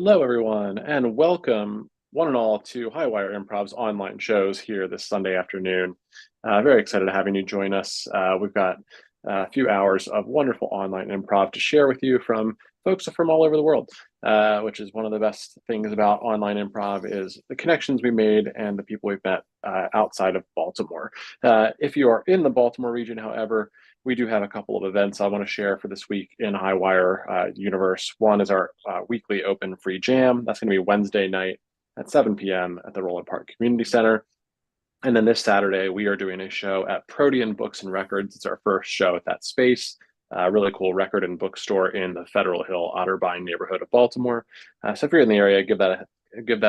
Hello, everyone, and welcome, one and all, to Highwire Improv's online shows here this Sunday afternoon. Very excited to having you join us. We've got a few hours of wonderful online improv to share with you from folks from all over the world, which is one of the best things about online improv is the connections we made and the people we've met outside of Baltimore. If you are in the Baltimore region, however, we do have a couple of events I want to share for this week in Highwire universe. One is our weekly open free jam. That's going to be Wednesday night at 7 p.m. at the Roland Park Community Center. And then this Saturday, we are doing a show at Protean Books and Records. It's our first show at that space. Really cool record and bookstore in the Federal Hill, Otterbein neighborhood of Baltimore. So if you're in the area, give that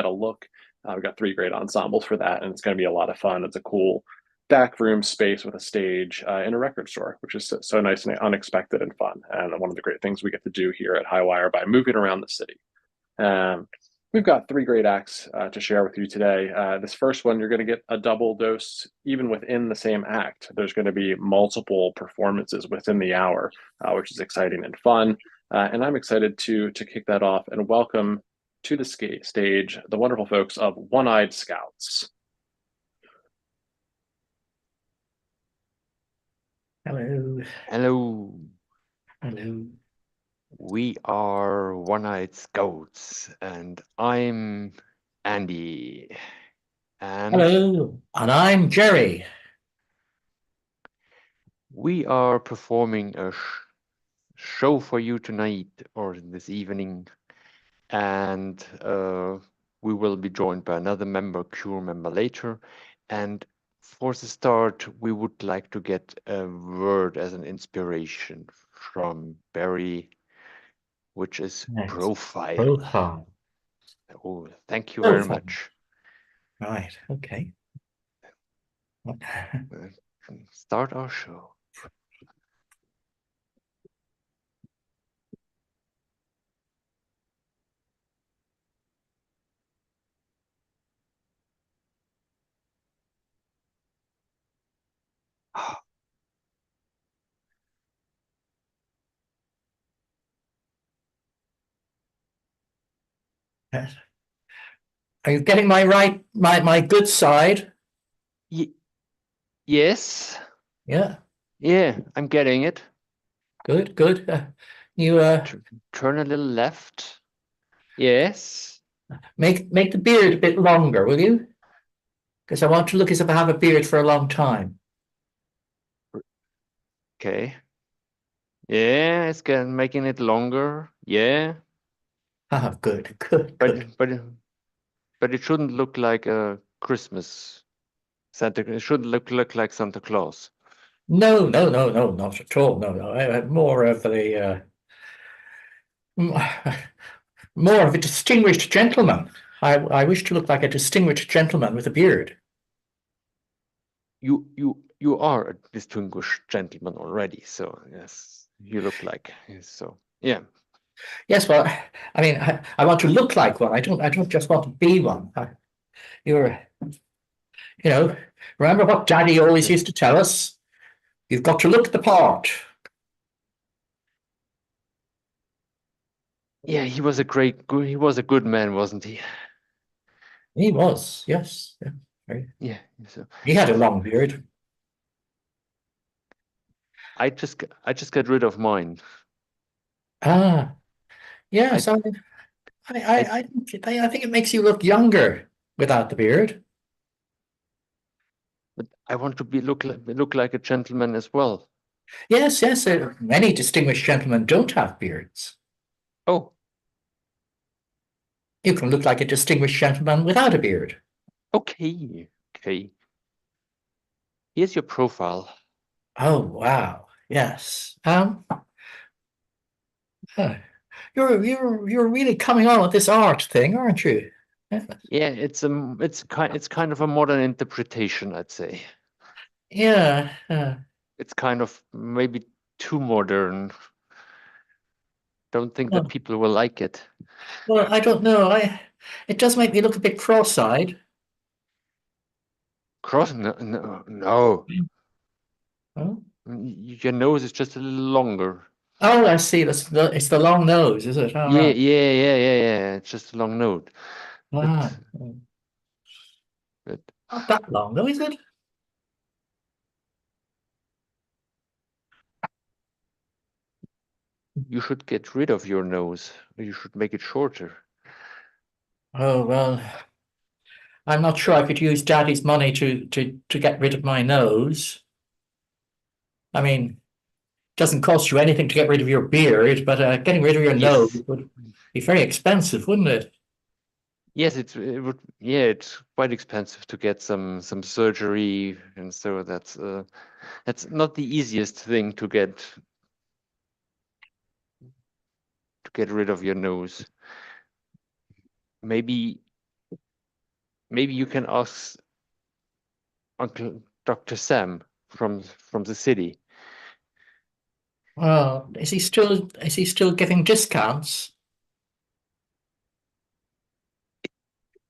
a look. We've got 3 great ensembles for that, and it's going to be a lot of fun. It's a cool back room space with a stage in a record store, which is so nice and unexpected and fun. And one of the great things we get to do here at Highwire by moving around the city. We've got 3 great acts to share with you today. This first one, you're going to get a double dose even within the same act. There's going to be multiple performances within the hour, which is exciting and fun. And I'm excited to kick that off and welcome to the stage the wonderful folks of One-Eyed Scouts. Hello. Hello. Hello. We are One-Eyed Scouts, and I'm Andy. And Hello. And I'm Jerry. we are performing a show for you tonight or this evening. And we will be joined by another crew member later. And for the start, we would like to get a word as an inspiration from Barry, which is Yes. profile. Profile. Oh, thank you very Profile. much. Right. Okay. Start our show. Yes. Are you getting my good side? Yes. Yeah. Yeah, I'm getting it. Good. Good. You Turn a little left. Yes. make the beard a bit longer, will you? Because I want to look as if I have a beard for a long time. Okay. Yeah, it's making it longer. Yeah. Ah, good. Good. But it shouldn't look like a Christmas Santa. It shouldn't look like Santa Claus. No, not at all. No. I have more of a more of a distinguished gentleman. I wish to look like a distinguished gentleman with a beard. You are a distinguished gentleman already, so yes, you look like so. Yeah. Yes, well, I mean, I want to look like one. I don't just want to be one. Remember what Daddy always used to tell us? You've got to look the part. Yeah, he was a good man, wasn't he? He was, yes. Yeah. So He had a long beard. I just got rid of mine. Ah, yes. I think it makes you look younger without the beard. But I want to look like a gentleman as well. Yes. Many distinguished gentlemen don't have beards. Oh. You can look like a distinguished gentleman without a beard. Okay. Here's your profile. Oh, wow. Yes. You're really coming on with this art thing, aren't you? Yeah, it's kind of a modern interpretation, I'd say. Yeah. It's kind of maybe too modern. Don't think that people will like it. Well, I don't know. It does make me look a bit cross-eyed. No. Oh? Your nose is just a little longer. Oh, I see. It's the long nose, is it? All Yeah, right. yeah, yeah, yeah, yeah. It's just a long note, Ah, but but not that long, though, is it? you should get rid of your nose. You should make it shorter. Oh, well, I'm not sure I could use Daddy's money to get rid of my nose. I mean, it doesn't cost you anything to get rid of your beard, but getting rid of your nose Yes, would be very expensive, wouldn't it? yes, it would. Yeah, it's quite expensive to get some surgery, and so that's not the easiest thing to get rid of your nose. Maybe maybe you can ask Uncle Dr. Sam from the city. Well, is he still giving discounts?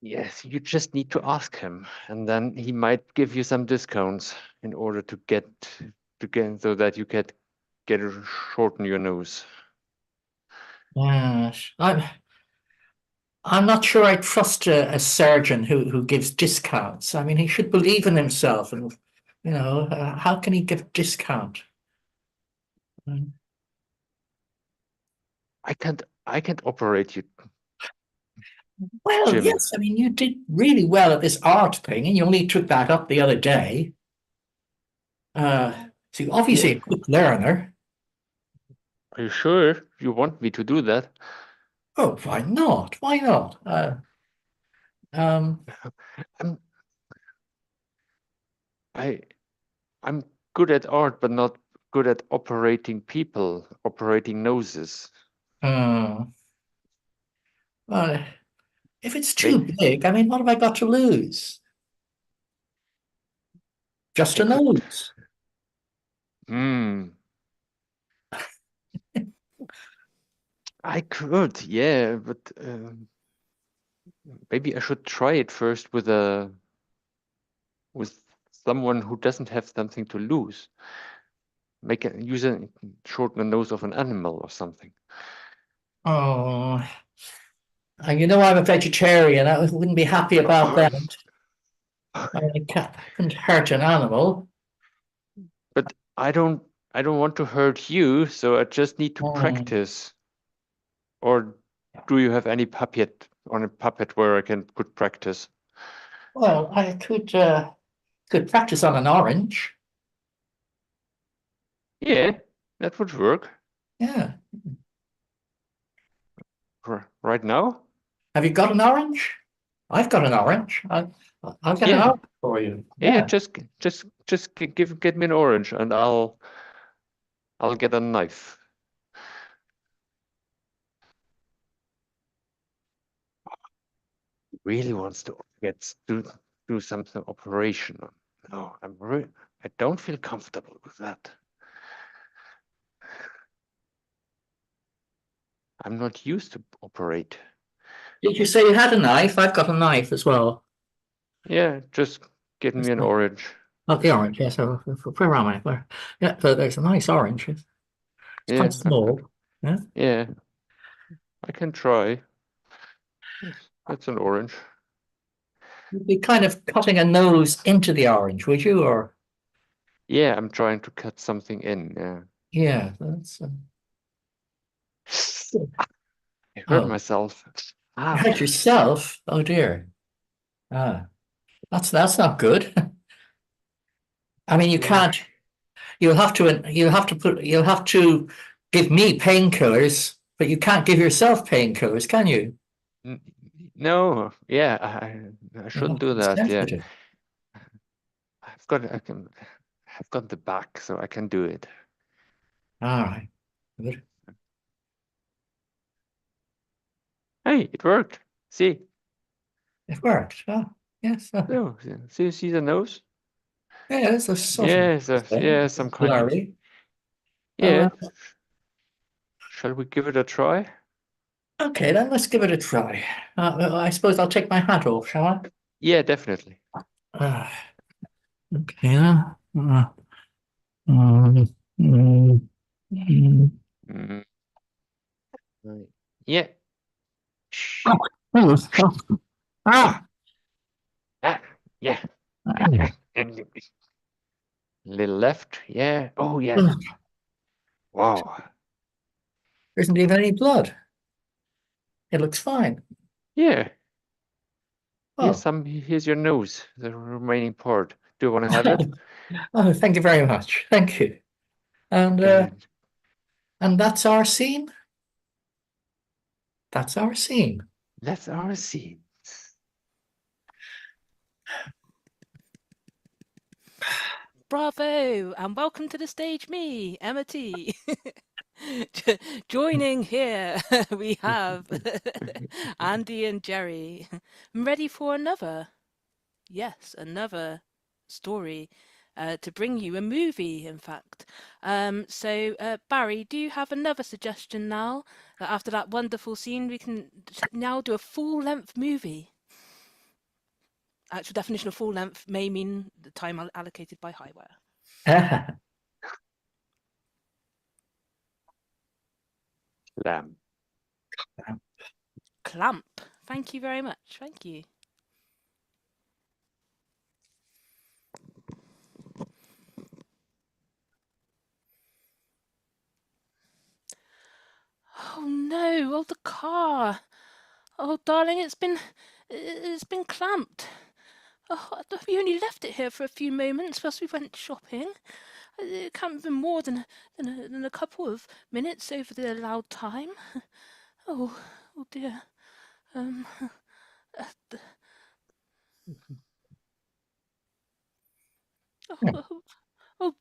Yes, you just need to ask him, and then he might give you some discounts in order to get so that you get a shorten your nose. Yes, I'm not sure I trust a surgeon who gives discounts. I mean, he should believe in himself, and how can he give discount? Mm. I can't operate you, Well, Jim. yes, I mean, you did really well at this art thing, and you only took that up the other day. So you're obviously Yeah. a quick learner. Are you sure you want me to do that? Oh, why not? Why not? Um, I'm I I'm good at art, but not good at operating people, operating noses. uh, well, if it's too May big, I mean, what have I got to lose? Just I a could. nose. Hmm. I could, yeah, but maybe I should try it first with someone who doesn't have something to lose. Shorten the nose of an animal or something. Oh, and I'm a vegetarian. I wouldn't be happy about that. I mean, couldn't hurt an animal. But I don't want to hurt you, so I just need to Hmm. practice. Or do you have any puppet where I could practice? Well, I could practice on an orange. Yeah, that would work. Yeah. Right now? Have you got an orange? I've got an orange. I'll get an Yeah, orange for you. yeah. Yeah. Just get me an orange, and I'll get a knife. Really wants to do something operational. No, I don't feel comfortable with that. I'm not used to operate. Did you say you had a knife? I've got a knife as well. Yeah, just get me an orange. Oh, the orange. Yeah. So where am I? Where? Yeah. So there's a nice orange. It's quite Yeah, small. Yeah. yeah, I can try. That's an orange. You'd be kind of cutting a nose into the orange, would you? Or Yeah, I'm trying to cut something in. Yeah. yeah, that's. I hurt Oh, myself. you Ow. hurt yourself. Oh dear. Ah, that's not good. I mean, you Yeah. can't. You'll have to give me painkillers, but you can't give yourself painkillers, can you? N- No, yeah, I You'll shouldn't have to do be that. Yeah. sensitive. I've got the back, so I can do it. All right. Good. Hey, it worked. See? It worked. Oh, yes. Oh, see the nose? Yeah, it's a sort of Yeah, thing. yeah, some kind. Blurry. Yeah. Uh, Shall we give it a try? okay, then let's give it a try. Well, I suppose I'll take my hat off, shall I? Yeah, definitely. Uh, okay. Mm, mm, mm. Mm. Right. Yeah. Shh. Ah, Ah, yeah. Little left. Yeah. Oh, yeah. Wow. there isn't even any blood. It looks fine. Yeah. Oh, Here's your nose, the remaining part. Do you want to have it? oh, thank you very much. Thank you. And Good. and that's our scene. That's our scene. That's our scene. Bravo, and welcome to the stage, me, Emma T. Joining here, we have Andy and Jerry. I'm ready for another story to bring you a movie, in fact. So, Barry, do you have another suggestion now? That after that wonderful scene, we can now do a full-length movie. Actual definition of full length may mean the time allocated by Highwire. Lamb. Clamp. Thank you very much. Thank you. Oh no! Oh, the car. Oh, darling, it's been clamped. Oh, we only left it here for a few moments whilst we went shopping. It can't have been more than a couple of minutes over the allowed time. Oh dear. Oh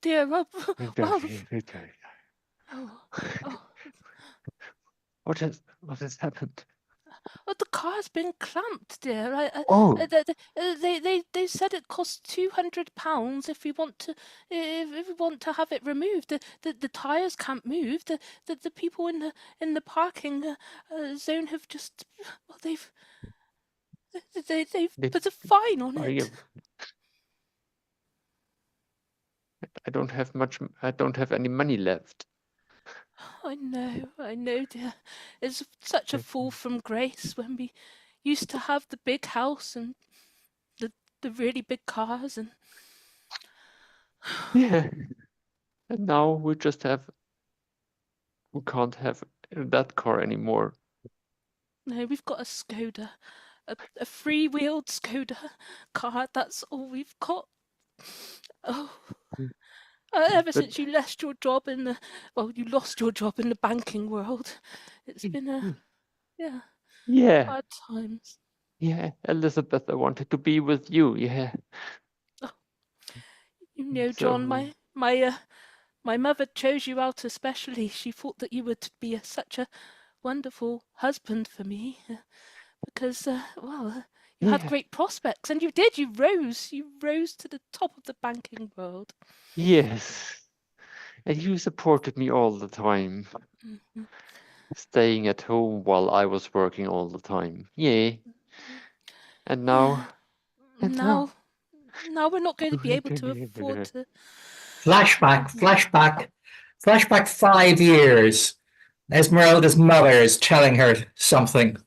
dear. Oh, well, oh. What has happened? Well, the car's been clamped, dear. Oh, They said it costs £200 if we want to have it removed. The tires can't move. The people in the parking zone have just they've put a fine on it. I don't have much. I don't have any money left. I know, dear. It's such a fall from grace when we used to have the big house and the really big cars and Yeah. And now we can't have that car anymore. no, we've got a Skoda, a free-wheeled Skoda car. That's all we've got. Oh, ever since you lost your job you lost your job in the banking world. It's been hard times. Yeah, Elizabeth, I wanted to be with you. Yeah. Oh, you know, John, my mother chose you out especially. She thought that you would be such a wonderful husband for me because, you had great prospects, and you did. You rose to the top of the banking world. Yes. And you supported me all the time, staying at home while I was working all the time. Yeah. And now, Now we're not going to be able to afford to. Flashback 5 years. Esmeralda's mother is telling her something.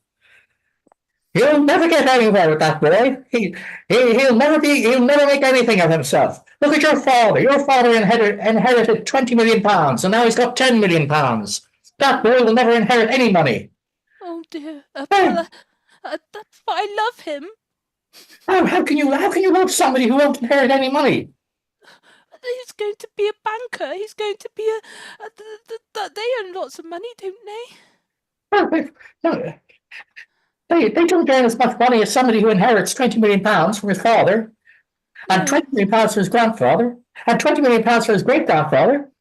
He'll never get anywhere with that boy. He'll never make anything of himself. Look at your father. Your father inherited £20 million, and now he's got £10 million. That boy will never inherit any money. Oh dear. But I love him. How can you love somebody who won't inherit any money? He's going to be a banker. He's going to be they earn lots of money, don't they? No, they don't earn as much money as somebody who inherits £20 million from his father, and £20 million from his grandfather, and £20 million from his great grandfather.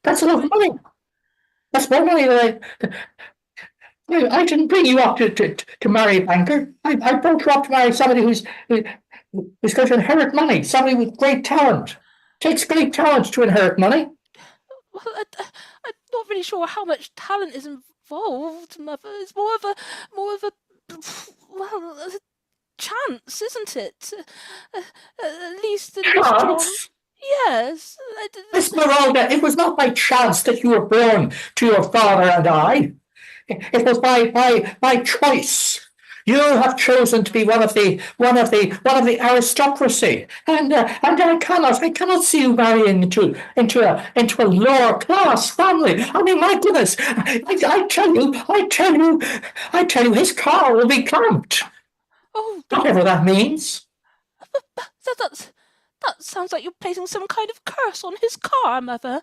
That's a lot of money. That's more money than I didn't bring you up to marry a banker. I brought you up to marry somebody who's going to inherit money, somebody with great talent. It takes great talent to inherit money. Well, I'm not really sure how much talent is involved, Mother. It's more of a chance, isn't it? At least John. Yes. Esmeralda, it was not by chance that you were born to your father and I. It was by choice. You have chosen to be one of the aristocracy, and I cannot see you marrying into a lower class family. I mean, my goodness, I tell you, his car will be clamped, Oh, whatever that means. that sounds like you're placing some kind of curse on his car, Mother.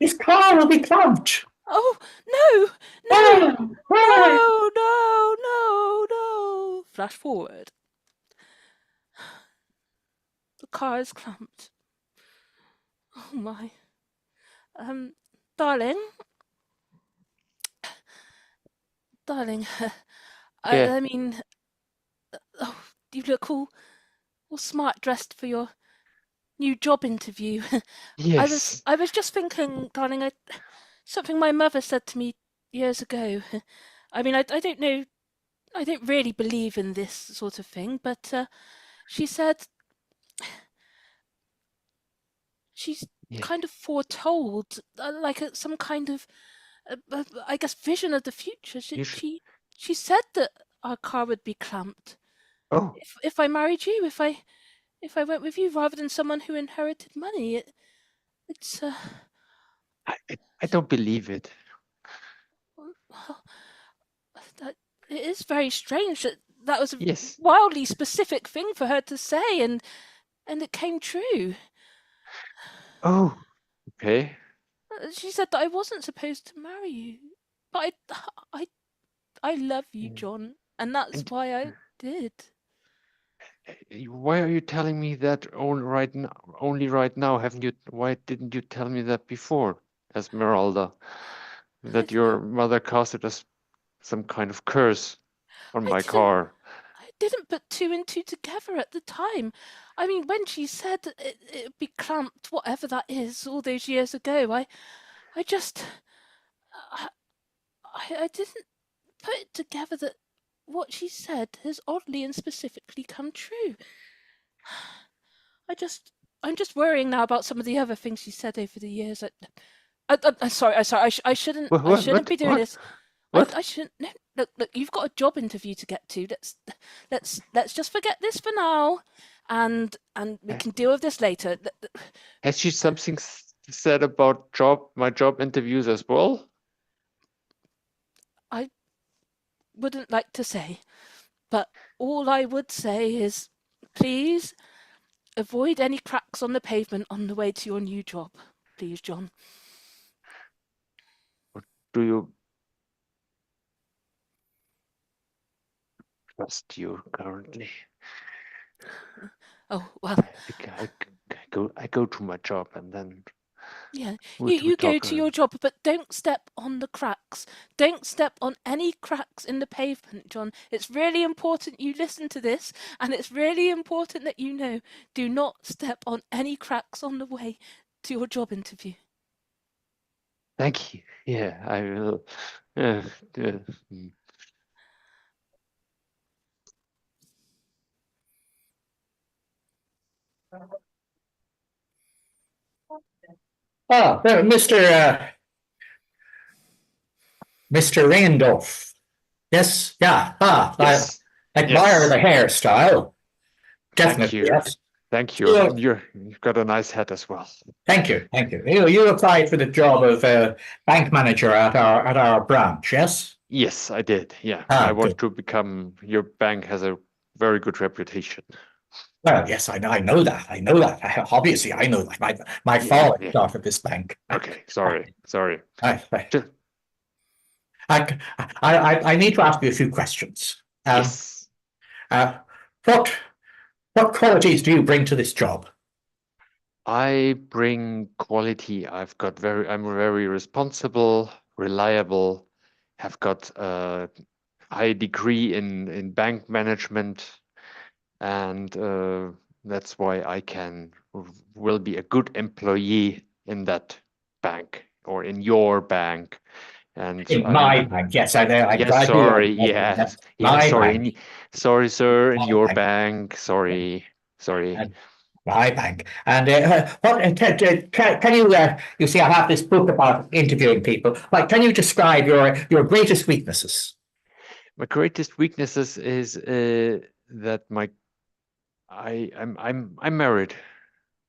His car will be clamped. Oh, no, no, no, no, no, no. Flash forward. The car is clamped. Oh my. Darling. Darling. Yeah. I mean, oh, you look all smart dressed for your new job interview. Yes. I was just thinking, darling, something my mother said to me years ago. I mean, I don't know, I don't really believe in this sort of thing, but she said she's kind of foretold, like some kind of, I guess, vision of the future. She said that our car would be clamped. Oh. If I married you, if I went with you, rather than someone who inherited money, it's. I don't believe it. Well, it is very strange that was a Yes. wildly specific thing for her to say, and it came true. Oh, okay. She said that I wasn't supposed to marry you, but I love you, John, and that's why I did. Why are you telling me that only right now? Why didn't you tell me that before, Esmeralda? That your mother casted us some kind of curse on my car. I didn't put two and two together at the time. I mean, when she said it'd be clamped, whatever that is, all those years ago, I didn't put it together that what she said has oddly and specifically come true. I'm just worrying now about some of the other things she said over the years. I'm sorry. I shouldn't. I shouldn't be doing this. What? I shouldn't. No, look. You've got a job interview to get to. Let's just forget this for now, and we can deal with this later. Has she something said about my job interviews as well? I wouldn't like to say, but all I would say is, please avoid any cracks on the pavement on the way to your new job, please, John. Do you trust you currently? Oh well. I go to my job and then. Yeah, you go to your job, but don't step on the cracks. Don't step on any cracks in the pavement, John. It's really important you listen to this, and it's really important that you know, do not step on any cracks on the way to your job interview. Thank you. Yeah, I will. Mr. Randolph. Yes, yeah. Yes. I admire the hairstyle. Definitely, yes. Thank you. You've got a nice hat as well. Thank you. You applied for the job of bank manager at our branch, yes? Yes, I did. Yeah, I want to become. Your bank has a very good reputation. Well, yes, I know that. Obviously, I know that. My father started this bank. Okay, sorry. I need to ask you a few questions. Yes. What qualities do you bring to this job? I bring quality. I'm very responsible, reliable, have got a high degree in bank management, and that's why I will be a good employee in that bank or in your bank. And in my bank, yes, I know. Sorry, sir, in your bank. Sorry. My bank. And can you, you see, I have this book about interviewing people. Like, can you describe your greatest weaknesses? My greatest weaknesses is that I'm married.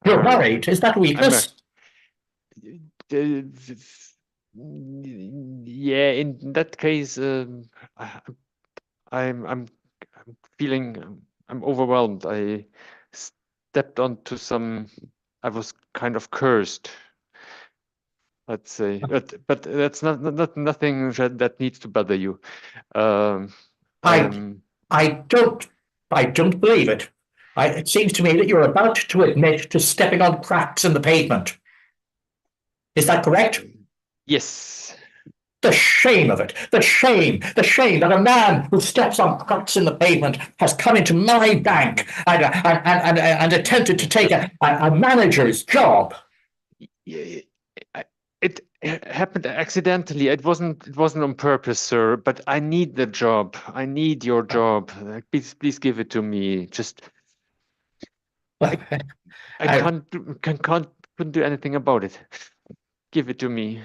You're married. Is that a weakness? Yeah, in that case, I'm feeling I'm overwhelmed. I stepped onto I was kind of cursed, let's say, but that's not nothing that needs to bother you. I don't believe it. It seems to me that you're about to admit to stepping on cracks in the pavement. Is that correct? Yes. The shame of it, the shame that a man who steps on cracks in the pavement has come into my bank and attempted to take a manager's job. It happened accidentally. It wasn't on purpose, sir. But I need the job. I need your job. Please give it to me. Just couldn't do anything about it. Give it to me.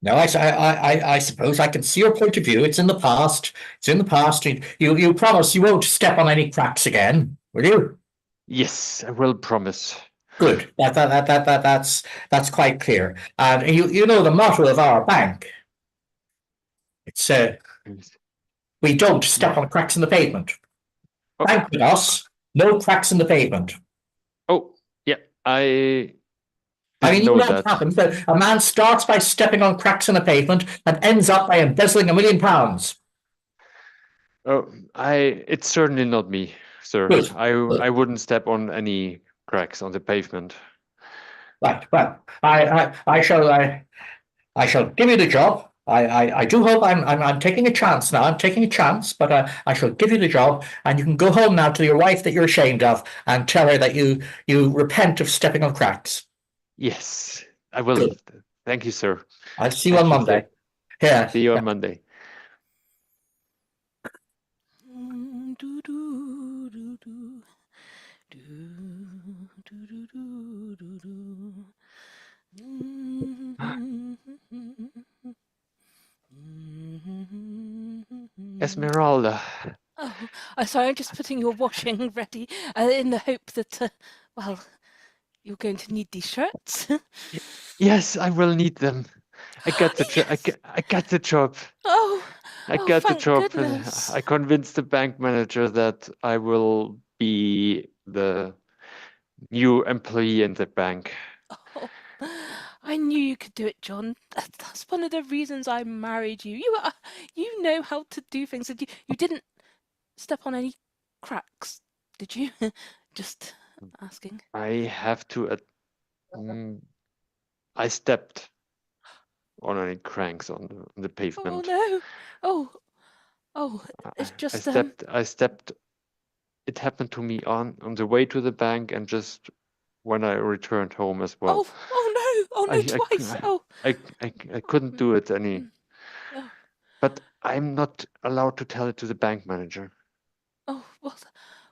No, I suppose I can see your point of view. It's in the past. It's in the past. You promise you won't step on any cracks again, will you? Yes, I will promise. Good. That's quite clear. And you know the motto of our bank. It's we don't step on cracks in the pavement. Oh. Bank with us, no cracks in the pavement. Oh, yeah, I mean, you know that happens that a man starts by stepping on cracks in the pavement and ends up by embezzling £1 million. Oh, it's certainly not me, sir. Good. I wouldn't step on any cracks on the pavement. Right. Well, I shall give you the job. I do hope I'm taking a chance now. I'm taking a chance, but I shall give you the job, and you can go home now to your wife that you're ashamed of and tell her that you repent of stepping on cracks. Yes, I will. Good. Thank you, sir. I'll see you on Monday. Yeah. See you on Monday. Esmeralda. Oh, sorry, I'm just putting your washing ready in the hope that, well, you're going to need these shirts. Yes, I will need them. I got the I got the job. I got the job. I convinced the bank manager that I will be the new employee in the bank. Oh, I knew you could do it, John. That's one of the reasons I married you. You know how to do things, and you didn't step on any cracks, did you? Just asking. I have to. I stepped on any cranks on the pavement. Oh no! It's just. I stepped. It happened to me on the way to the bank and just when I returned home as well. Oh no! Twice! I couldn't do it any. Oh. But I'm not allowed to tell it to the bank manager. Oh well,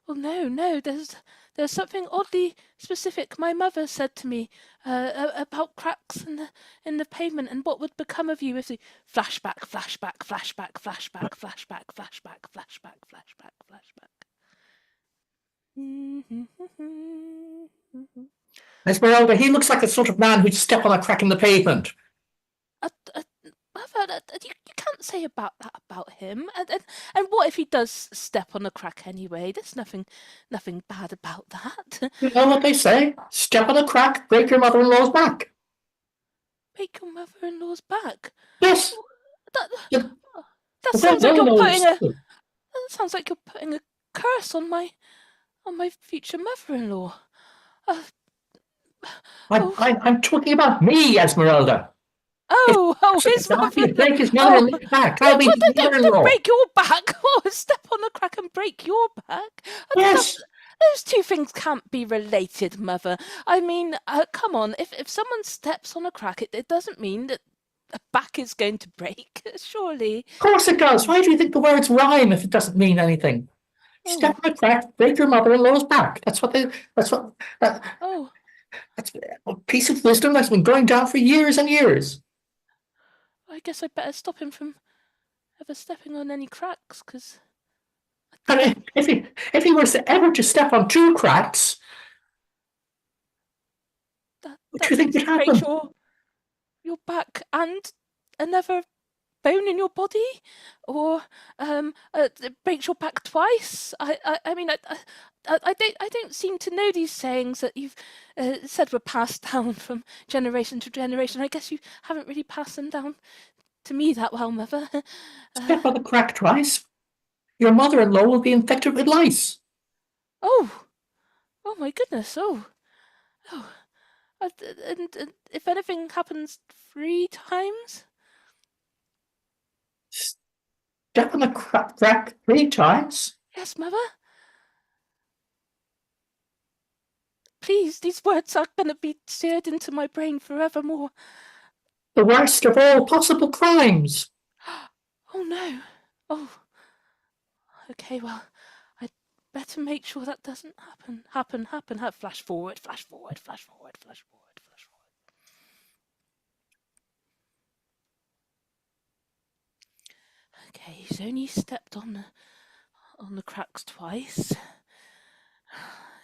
no. There's something oddly specific my mother said to me about cracks in the pavement and what would become of you if the flashback. Esmeralda, he looks like the sort of man who'd step on a crack in the pavement. Mother, you can't say about that about him. And what if he does step on a crack anyway? There's nothing bad about that. You know what they say? Step on a crack, break your mother-in-law's back. Break your mother-in-law's back? Yes. That sounds like you're putting That sounds like you're putting a curse on my future mother-in-law. I'm talking about me, Esmeralda. His mother. Break his mother-in-law's back. I'll be his mother-in-law. Break your back. Step on a crack and break your back. Yes. Those two things can't be related, Mother. I mean, come on. If someone steps on a crack, it doesn't mean that a back is going to break. Surely. Of course it does. Why do you think the words rhyme if it doesn't mean anything? Step on a crack, break your mother-in-law's back. That's what that's Oh, a piece of wisdom that's been going down for years and years. I guess I better stop him from ever stepping on any cracks, because And if he was ever to step on 2 cracks, what do you think would break happen? your back and another bone in your body, or it breaks your back twice. I mean, I don't seem to know these sayings that you've said were passed down from generation to generation. I guess you haven't really passed them down to me that well, Mother. Step on a crack twice, your mother-in-law will be infected with lice. Oh my goodness! And if anything happens 3 times. Step on a crack 3 times. Yes, Mother. Please, these words are going to be seared into my brain forevermore. The worst of all possible crimes. Oh no. Oh. Okay, well, I'd better make sure that doesn't happen. Flash forward, flash forward, flash forward, flash forward, flash forward. Okay, he's only stepped on the cracks twice.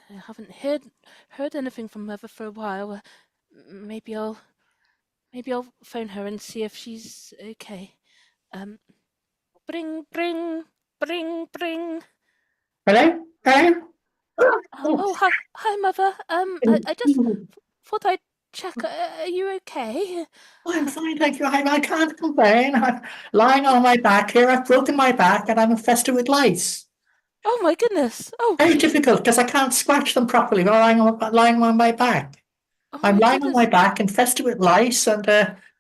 I haven't heard anything from Mother for a while. Maybe I'll phone her and see if she's okay. Bring. Hello? Hello? Oh, hi, Mother. I just thought I'd check. Are you okay? I'm fine, thank you. I can't complain. I'm lying on my back here. I've broken my back and I'm infested with lice. Oh my goodness! Oh, Very difficult because I can't scratch them properly while lying on my back. oh I'm my lying on my goodness! back, infested with lice, and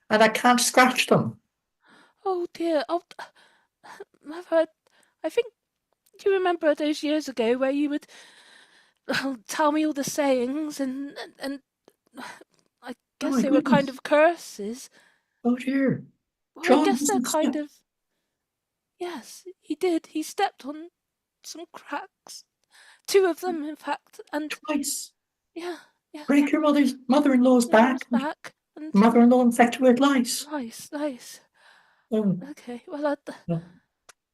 I can't scratch them. Oh dear! Oh, Mother, I think, do you remember those years ago where you would tell me all the sayings and I Oh guess my they were kind goodness. of curses. Oh dear. Well, I John guess they're doesn't kind step of. Yes, he did. He stepped on some cracks. 2 of them, in fact, and twice. yeah. Break your mother-in-law's back. Back and Mother-in-law infected with lice. nice. Oh, Okay, well, no.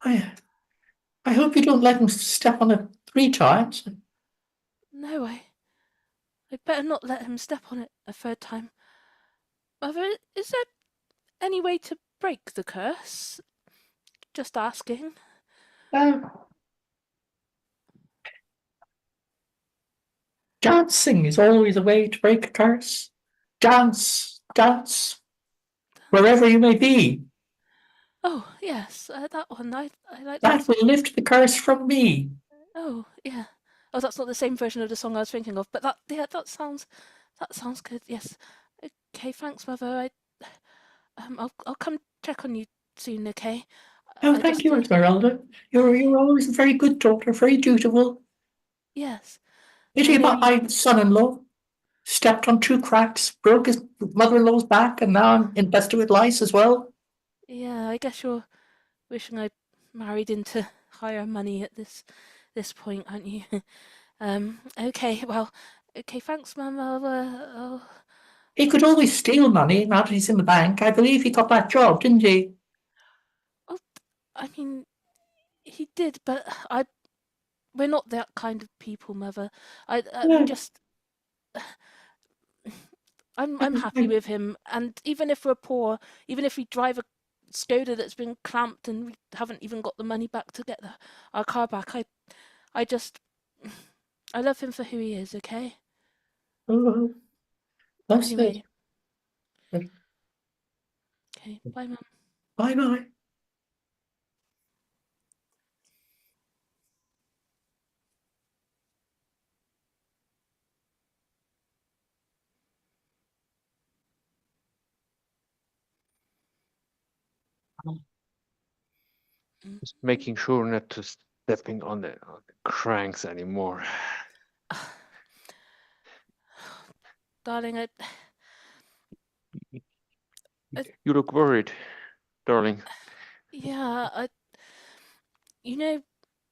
I hope you don't let him step on it 3 times. no, I better not let him step on it a 3rd time. Mother, is there any way to break the curse? Just asking. Dancing is always a way to break a curse. Dance, wherever you may be. Oh, yes, that one. I like That will lift the curse from me. Oh, yeah. Oh, that's not the same version of the song I was thinking of, but that sounds good. Yes. Okay, thanks, Mother. I'll come check on you soon. Okay. Oh, thank you, Esmeralda. You're always a very good daughter, very dutiful. Yes. Pity about my son-in-law. Stepped on 2 cracks, broke his mother-in-law's back, and now I'm infested with lice as well. Yeah, I guess you're wishing I married into higher money at this point, aren't you? Okay, well, okay, thanks, Mum. He could always steal money now that he's in the bank. I believe he got that job, didn't he? I mean, he did, but we're not that kind of people, Mother. We just. I'm happy with him, and even if we're poor, even if we drive a Skoda that's been clamped and we haven't even got the money back to get our car back, I just, I love him for who he is. Okay. Oh, that's Anyway. it. Okay. Bye, Mum. Bye-bye. Just making sure not to stepping on the cranks anymore. Darling, You look worried, darling. yeah, you know,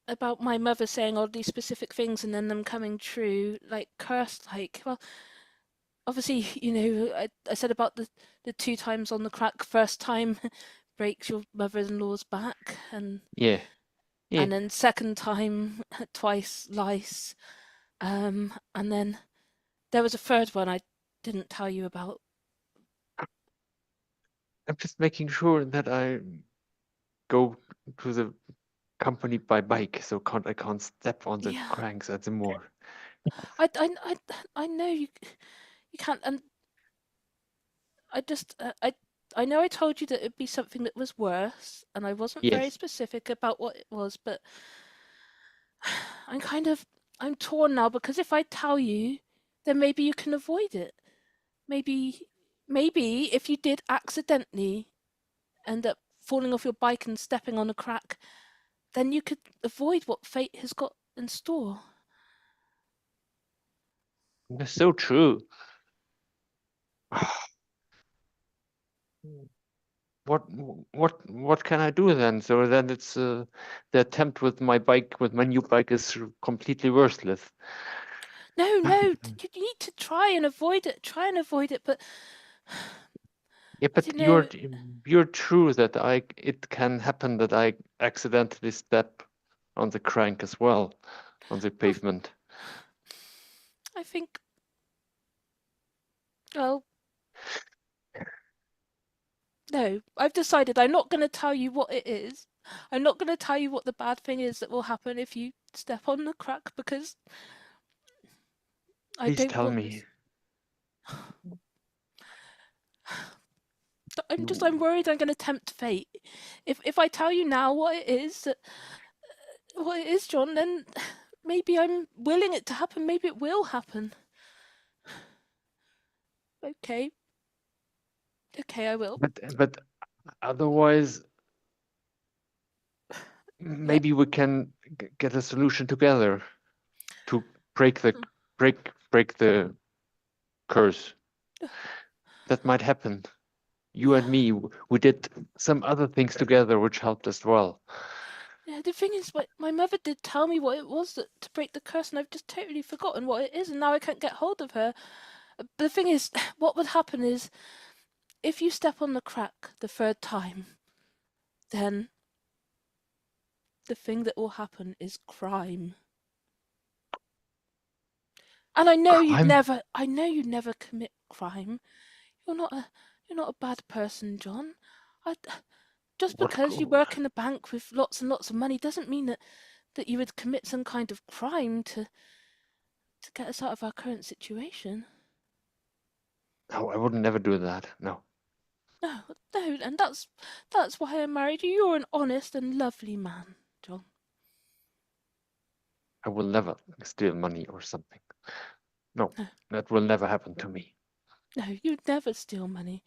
about my mother saying all these specific things and then them coming true, like cursed, like, well, obviously, I said about the 2 times on the crack. First time breaks your mother-in-law's back, and Yeah. then second time twice lice, and then there was a third one I didn't tell you about. I'm just making sure that I go to the company by bike, so I can't step on the Yeah. cranks anymore. I know you can't, and I know I told you that it'd be something that was worse, and I wasn't very Yes. specific about what it was, but I'm torn now, because if I tell you, then maybe you can avoid it. Maybe if you did accidentally end up falling off your bike and stepping on a crack, then you could avoid what fate has got in store. That's so true. What can I do then? So then it's the attempt with my new bike is completely worthless. No, you need to try and avoid it. But Yeah, I don't but know. you're true that it can happen that I accidentally step on the crank as well, on the pavement. I think, well, no, I've decided I'm not going to tell you what it is. I'm not going to tell you what the bad thing is that will happen if you step on the crack, because I Please don't tell want me. this. I'm worried I'm going to tempt fate. If I tell you now what it is, John, then maybe I'm willing it to happen. Maybe it will happen. Okay, I will. But otherwise, maybe we can get a solution together to break the curse. That might happen. You and me, we did some other things together which helped as well. Yeah, the thing is, my mother did tell me what it was to break the curse, and I've just totally forgotten what it is, and now I can't get hold of her. But the thing is, what would happen is, if you step on the crack the third time, then the thing that will happen is crime. And I know you'd never commit crime. You're not a bad person, John. Just because you work in a bank with lots and lots of money doesn't mean that you would commit some kind of crime to get us out of our current situation. No, I would never do that. No. No, and that's why I married you. You're an honest and lovely man, John. I will never steal money or something. No, that will never happen to me. No, you'd never steal money.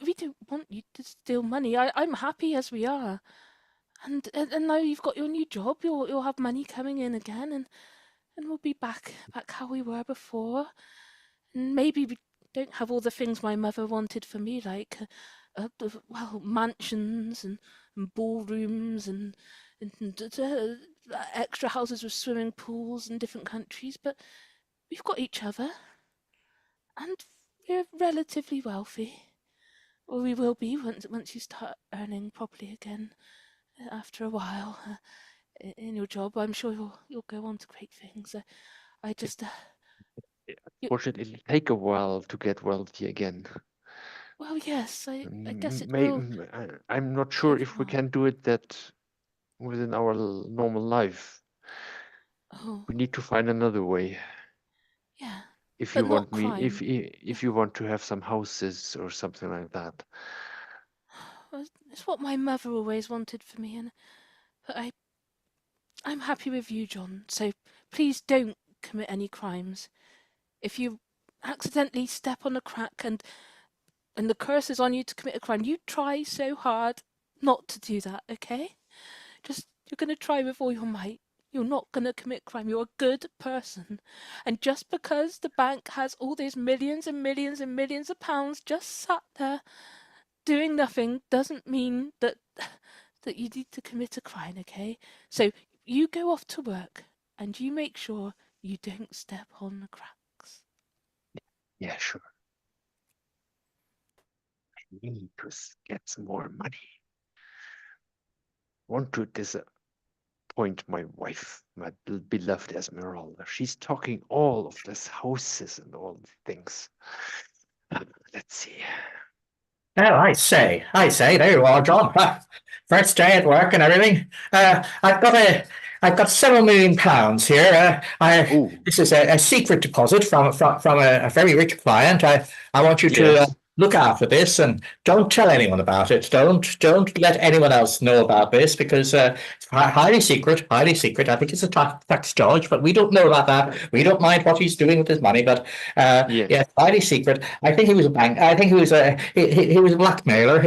We don't want you to steal money. I'm happy as we are. And now you've got your new job, you'll have money coming in again, and we'll be back how we were before. And maybe we don't have all the things my mother wanted for me, like mansions and ballrooms and extra houses with swimming pools in different countries, but we've got each other, and we're relatively wealthy. Or we will be once you start earning properly again after a while. In your job, I'm sure you'll go on to great things. I just Unfortunately, it'll take a while to get wealthy again. well, yes, I guess it will. I'm not sure Take a if we while. can do it that within our normal life. Oh, We need to find another way. yeah. If But you not want me, crime. if you want to have some houses or something like that. Well, it's what my mother always wanted for me, but I'm happy with you, John. So please don't commit any crimes. If you accidentally step on a crack and the curse is on you to commit a crime, you try so hard not to do that, okay? You're going to try with all your might. You're not going to commit crime. You're a good person. And just because the bank has all these millions and millions and millions of pounds just sat there doing nothing doesn't mean that you need to commit a crime, okay? So you go off to work and you make sure you don't step on the cracks. Yeah, sure. I need to get some more money. Want to disappoint my wife, my beloved Esmeralda. She's talking all of these houses and all the things. Let's see. Oh, I say, there you are, John. First day at work and everything. I've got several £1 million here. Ooh, This is a secret deposit from a very rich client. I want you to yes. look after this and don't tell anyone about it. Don't let anyone else know about this because it's highly secret, highly secret. I think it's a tax dodge, but we don't know about that. We don't mind what he's doing with his money, but Yes. yeah, highly secret. I think he was a bank. I think he was a blackmailer.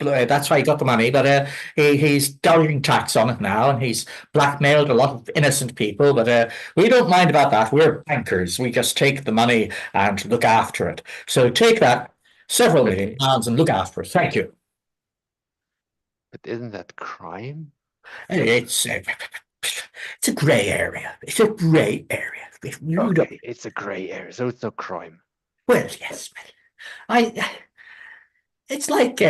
That's why he got the money, but he's dodging tax on it now, and he's blackmailed a lot of innocent people. But we don't mind about that. We're bankers. We just take the money and look after it. So take that several But- £1 million and look after it. Thank you. But isn't that crime? It's a grey area. It's a grey area. If you don't, Okay, it's a gray area, so it's no crime. well, yes, it's like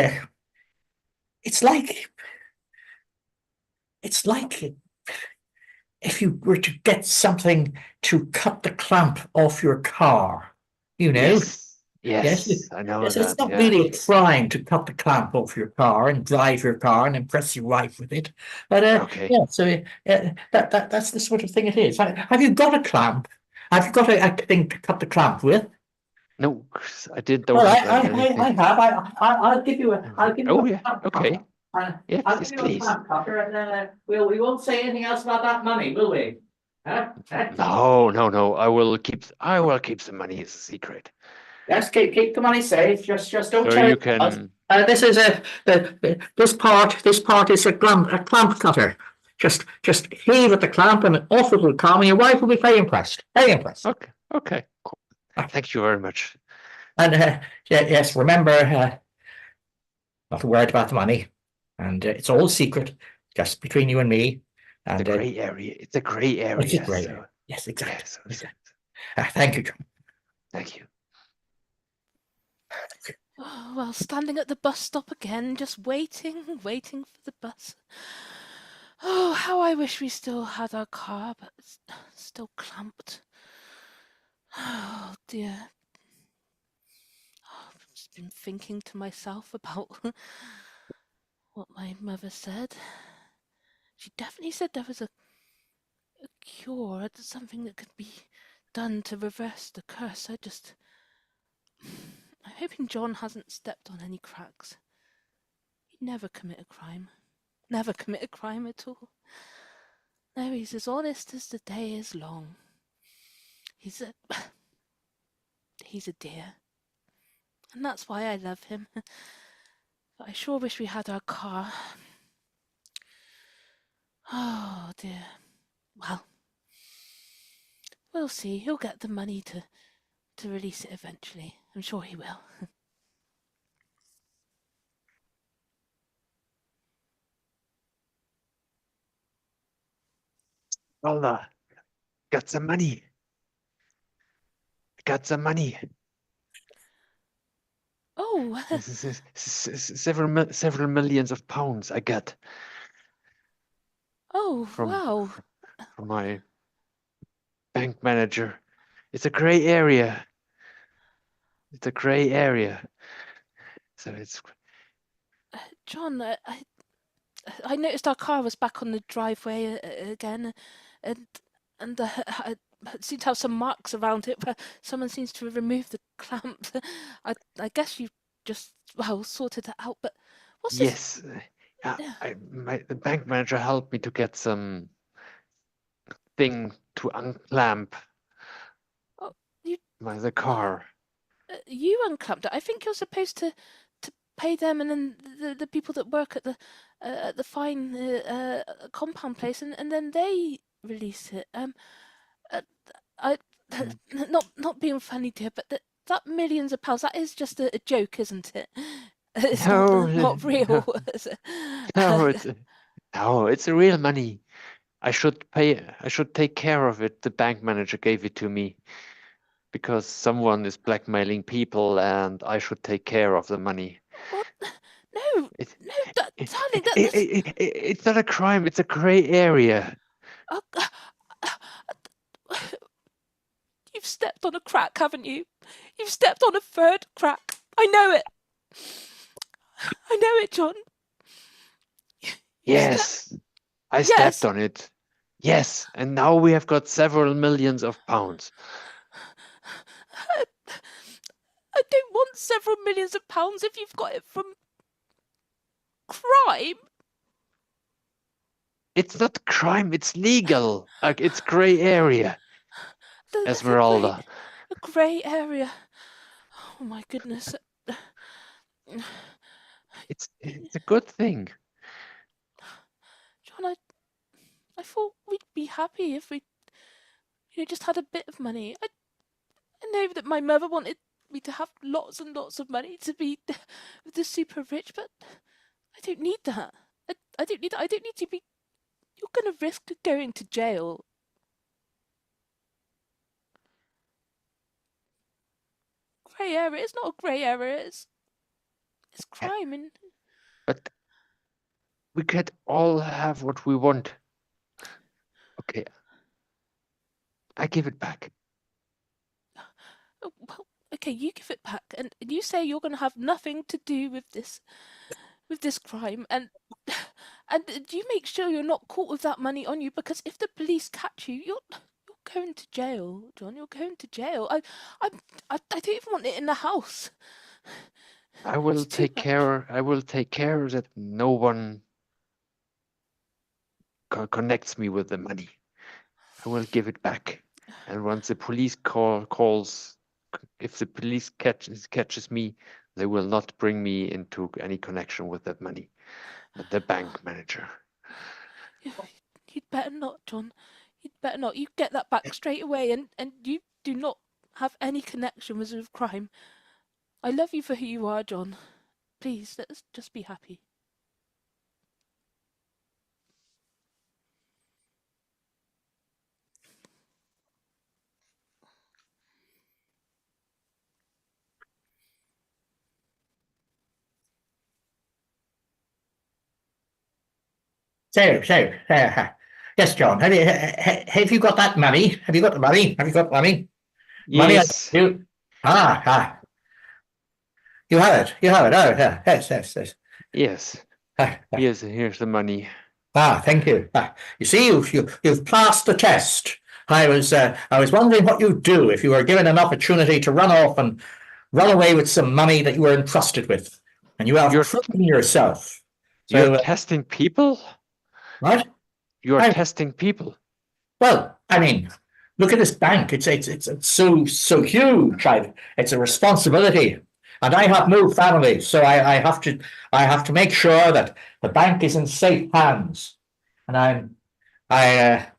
it's like if you were to get something to cut the clamp off your car, you know. Yes, I know Yes, that. it's not Yeah. really a crime to cut the clamp off your car and drive your car and impress your wife with it. But Okay. yeah, so that's the sort of thing it is. Have you got a clamp? Have you got a thing to cut the clamp with? No, I don't Well, have anything. I have. I'll give you a. I'll give you Oh, a yeah, clamp okay. cutter. I'll Yes, give you a please. clamp cutter, and then we won't say anything else about that money, will we? Huh? No. I will keep the money as a secret. Yes, keep the money safe. Just don't So tell you anyone else. can. This is this part is a clamp cutter. Just heave at the clamp and off it will come, and your wife will be very impressed. Very impressed. Okay. Cool. Thank you very much. And yes, remember, not a word about the money, and it's all secret, just between you and me. The And gray area. It's a gray area. it's a grey so- area. Yes, exactly. Yes. Exactly. Thank you, John. Thank you. Oh, well, standing at the bus stop again, just waiting for the bus. Oh, how I wish we still had our car, but it's still clamped. Oh dear. Oh, I've just been thinking to myself about what my mother said. She definitely said there was a cure, something that could be done to reverse the curse. I'm hoping John hasn't stepped on any cracks. He'd never commit a crime. Never commit a crime at all. No, he's as honest as the day is long. He's a dear. And that's why I love him. But I sure wish we had our car. Oh dear. Well, we'll see. He'll get the money to release it eventually. I'm sure he will. Well, got some money. Oh, Several millions of pounds I got oh, wow. from my bank manager. It's a gray area. So it's John, I noticed our car was back on the driveway again, and it seemed to have some marks around it, but someone seems to have removed the clamp. I guess you just sorted it out. But what's this? yes. Yeah. The bank manager helped me to get some thing to unclamp Oh, the car. You unclamped it. I think you're supposed to pay them, and then the people that work at the fine compound place, and then they release it. I not being funny, dear, but that millions of pounds, that is just a joke, isn't it? It's No, not real. no. Is it? No, it's real money. I should take care of it. The bank manager gave it to me because someone is blackmailing people and I should take care of the money. What? No, It, no, darling, it's not a crime. It's a gray area. uh, you've stepped on a crack, haven't you? You've stepped on a third crack. I know it. I know it, John. Yes, I stepped on it. Yes, and now we have got several millions of pounds. I don't want several millions of pounds if you've got it from crime. It's not crime, it's legal. It's gray area. Esmeralda. A grey area. Oh my goodness. It's a good thing. John, I thought we'd be happy if we just had a bit of money. I know that my mother wanted me to have lots and lots of money to be with the super rich, but I don't need that. I don't need that. I don't need to be. You're going to risk going to jail. Grey area. It's not a grey area. It's crime. And but we could all have what we want. Okay. I give it back. well, okay, you give it back, and you say you're going to have nothing to do with this crime, and you make sure you're not caught with that money on you, because if the police catch you, you're going to jail, John. You're going to jail. I don't even want it in the house. I will take care that no one connects me with the money. I will give it back. And once the police calls, if the police catches me, they will not bring me into any connection with that money. The bank manager. You'd better not, John. You'd better not. You get that back straight away, and you do not have any connection with crime. I love you for who you are, John. Please, let's just be happy. So, yes, John. Have you got that money? Have you got the money? Have you got money? Yes. Money? You have it. You have it. Oh, yeah. Yes. Yes. Here's the money. Thank you. You see, you've passed the test. I was wondering what you'd do if you were given an opportunity to run off and run away with some money that you were entrusted with, and you have proven yourself. So, you're testing people? What? You're testing people. Well, I mean, look at this bank. It's so huge. It's a responsibility, and I have no family, so I have to make sure that the bank is in safe hands. And I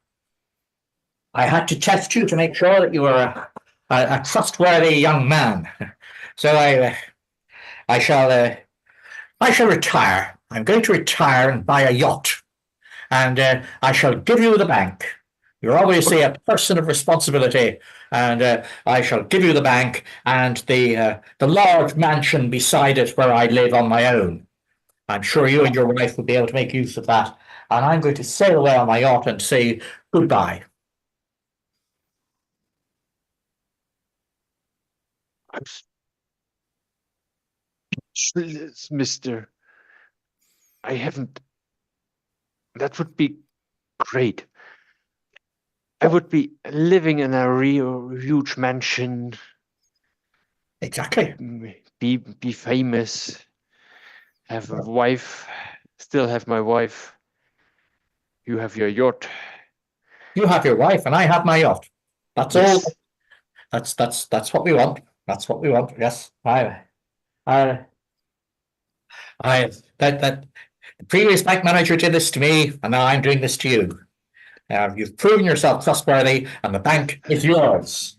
had to test you to make sure that you were a trustworthy young man. So I shall retire. I'm going to retire and buy a yacht, and I shall give you the bank. You're obviously a person of responsibility, and I shall give you the bank and the large mansion beside it where I live on my own. I'm sure you and your wife will be able to make use of that. And I'm going to sail away on my yacht and say goodbye. I'm Mr. I haven't. That would be great. I would be living in a real huge mansion. Exactly. Be famous. Have a wife. Still have my wife. You have your yacht. You have your wife, and I have my yacht. That's all. That's what we want. That's what we want. Yes. The previous bank manager did this to me, and now I'm doing this to you. You've proven yourself trustworthy, and the bank is yours.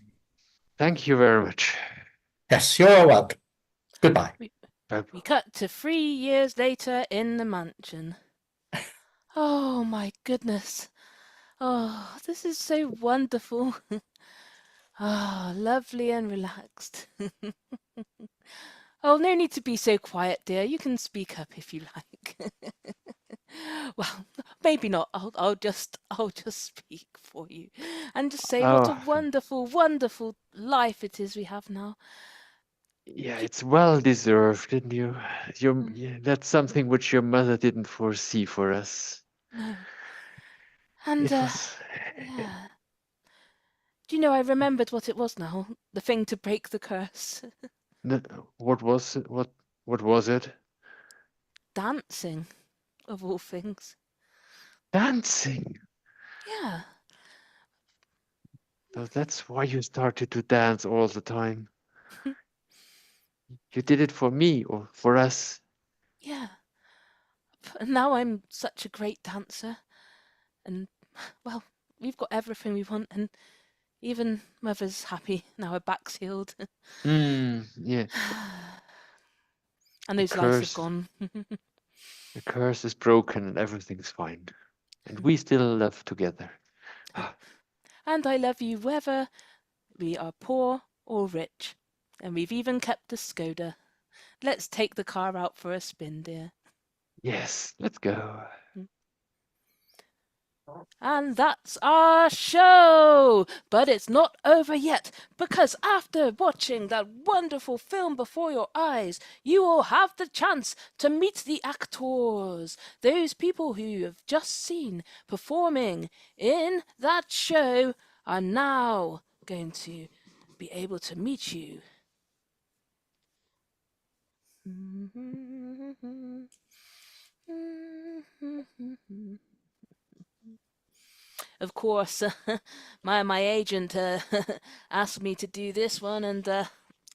Thank you very much. Yes, you're welcome. Goodbye. We cut to 3 years later in the mansion. Oh my goodness. Oh, this is so wonderful. Ah, lovely and relaxed. Oh, no need to be so quiet, dear. You can speak up if you like. Well, maybe not. I'll just speak for you and just say what a Oh, wonderful, wonderful life it is we have now. yeah, it's well deserved, didn't you? Mm, Yeah, that's something which your mother didn't foresee for us. no. And It was. yeah. Do you know I remembered what it was now? The thing to break the curse. What was it? What was it? Dancing, of all things. Dancing. Yeah. So that's why you started to dance all the time. You did it for me or for us. Yeah. And now I'm such a great dancer. And, well, we've got everything we want. And even Mother's happy now her back's healed. Yeah. And The those lights have curse. gone. The curse is broken and everything's fine. And we still live together. And I love you whether we are poor or rich. And we've even kept the Skoda. Let's take the car out for a spin, dear. Yes, let's go. And that's our show! But it's not over yet, because after watching that wonderful film before your eyes, you will have the chance to meet the actors, those people who you have just seen performing in that show are now going to be able to meet you. Of course, my agent asked me to do this one, and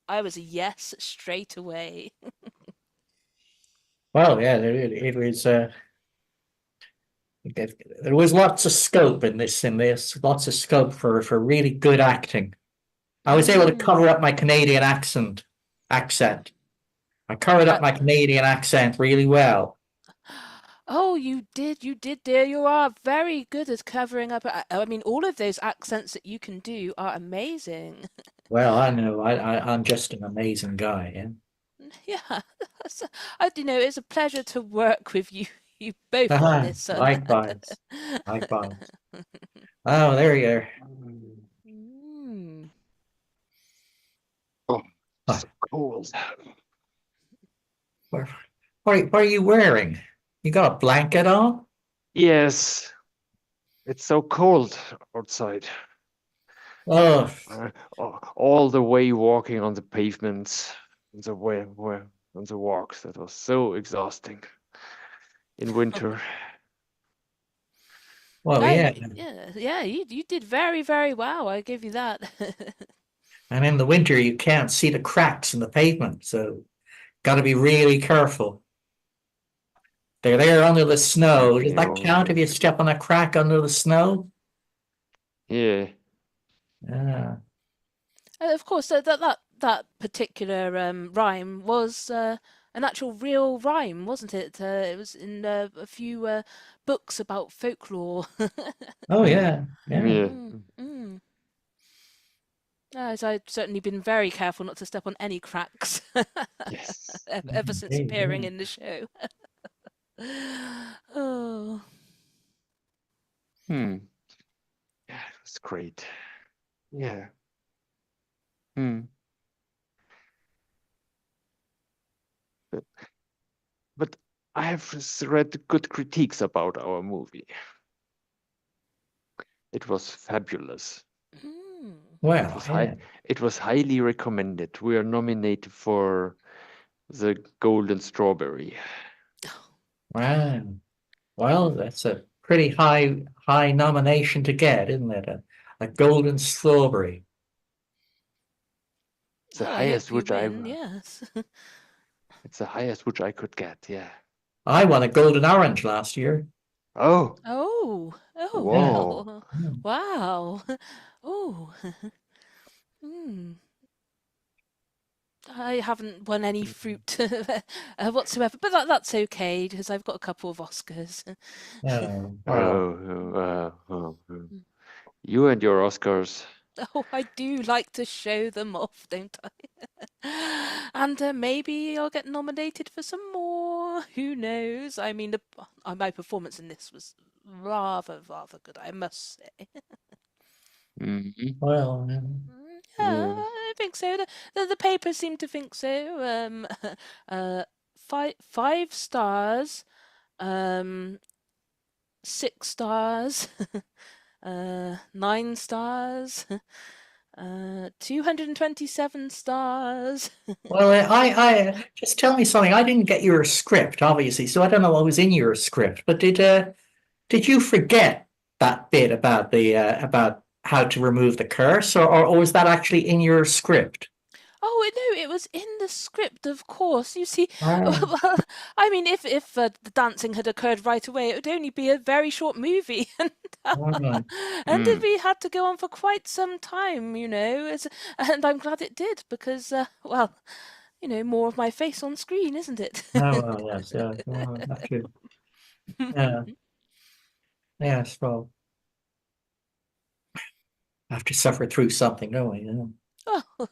I was a yes straight away. Well, yeah, it was. There was lots of scope in this. Lots of scope for really good acting. I was able to cover up my Canadian accent. I covered up my Canadian accent really well. Oh, you did, dear. You are very good at covering up. I mean, all of those accents that you can do are amazing. Well, I know I'm just an amazing guy. Yeah. Yeah, I do know. It's a pleasure to work with you, you both on this. Likewise, likewise. Oh, there you are. Mm. Oh, Oh, so cold. what are you wearing? You got a blanket on? Yes, it's so cold outside. Oh, All the way walking on the pavements, on the walks. That was so exhausting in winter. well, yeah. Yeah. You did very, very well. I give you that. And in the winter, you can't see the cracks in the pavement, so got to be really careful. They're there under the snow. Does that count if you step on a crack under the snow? Yeah. Yeah. Of course, that particular rhyme was an actual real rhyme, wasn't it? It was in a few books about folklore. Oh, yeah. Yeah. Yeah. Mm. As I've certainly been very careful not to step on any cracks Yes. ever since Hey, appearing yeah. in the show. Oh. Yeah, it was great. Yeah. But, but I have read good critiques about our movie. It was fabulous. Well, yeah. It was highly recommended. We are nominated for the Golden Strawberry. Wow. Well, that's a pretty high nomination to get, isn't it? A golden strawberry. It's the Well, I highest hope you which win, yes. it's the highest which I could get, yeah. I won a golden orange last year. Oh, Oh, whoa. well, Yeah. wow. Oh. Hmm. I haven't won any fruit whatsoever, but that's okay because I've got a couple of Oscars. Oh, Oh, well, you and your Oscars. Oh, I do like to show them off, don't I? And maybe I'll get nominated for some more. Who knows? I mean, my performance in this was rather good, I must say. Mhm. well, Yeah, Yeah. I think so. The paper seemed to think so. Five stars, 6 stars, 9 stars, 227 stars. well, I just tell me something. I didn't get your script, obviously, so I don't know what was in your script. But did you forget that bit about how to remove the curse, or was that actually in your script? Oh no, it was in the script, of course. You see, Ah, well, I mean, if the dancing had occurred right away, it would only be a very short movie, and ah, and Mm. we had to go on for quite some time, and I'm glad it did because, well, more of my face on screen, isn't it? well, yes, yeah, well, actually, yeah, yes, well, have to suffer through something, don't we? Yeah. Oh,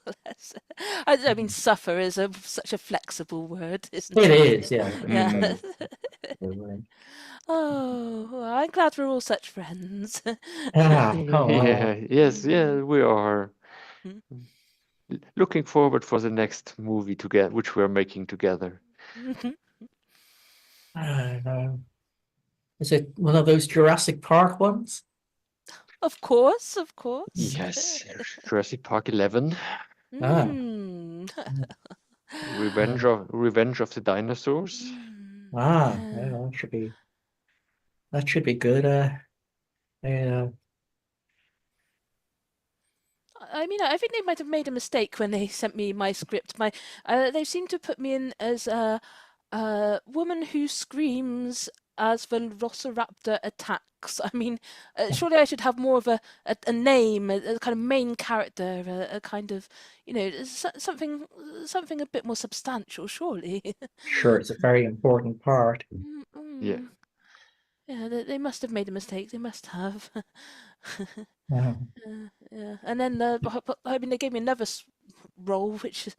I mean, suffer is such a flexible word, isn't It it? is, yeah. Yeah. Mm. Oh, well, I'm glad we're all such friends. Ah, oh, Yeah, yes, yeah, we are Mhm. looking forward for the next movie together, which we're making together. Mhm. I know. Is it one of those Jurassic Park ones? Of course, of course. Yes, Jurassic Park 11, Ah, Mm. Revenge of the Dinosaurs. yeah, Yeah. that should be good. Yeah, I mean, I think they might have made a mistake when they sent me my script. They seem to put me in as a woman who screams as Velociraptor attacks. I mean, surely I should have more of a name, a kind of main character, a kind of, something a bit more substantial, surely. sure, it's a very important part. Mm, Yeah. mm. Yeah, they must have made a mistake. They must have. Yeah. Yeah, and then I mean, they gave me another role, which is,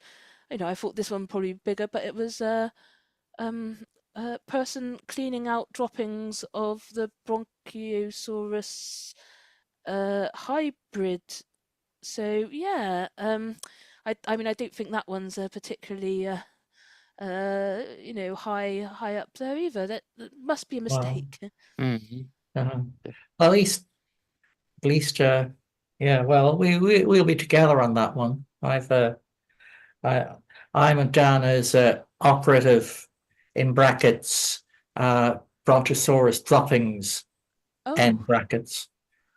I thought this one probably bigger, but it was um, a person cleaning out droppings of the Bronchiosaurus hybrid. So yeah, I mean, I don't think that one's particularly high up there either. That must be a Well, mistake. Mhm. uh, at least, yeah. Well, we'll be together on that one. I I'm down as operative in brackets, Brontosaurus droppings end Oh, brackets.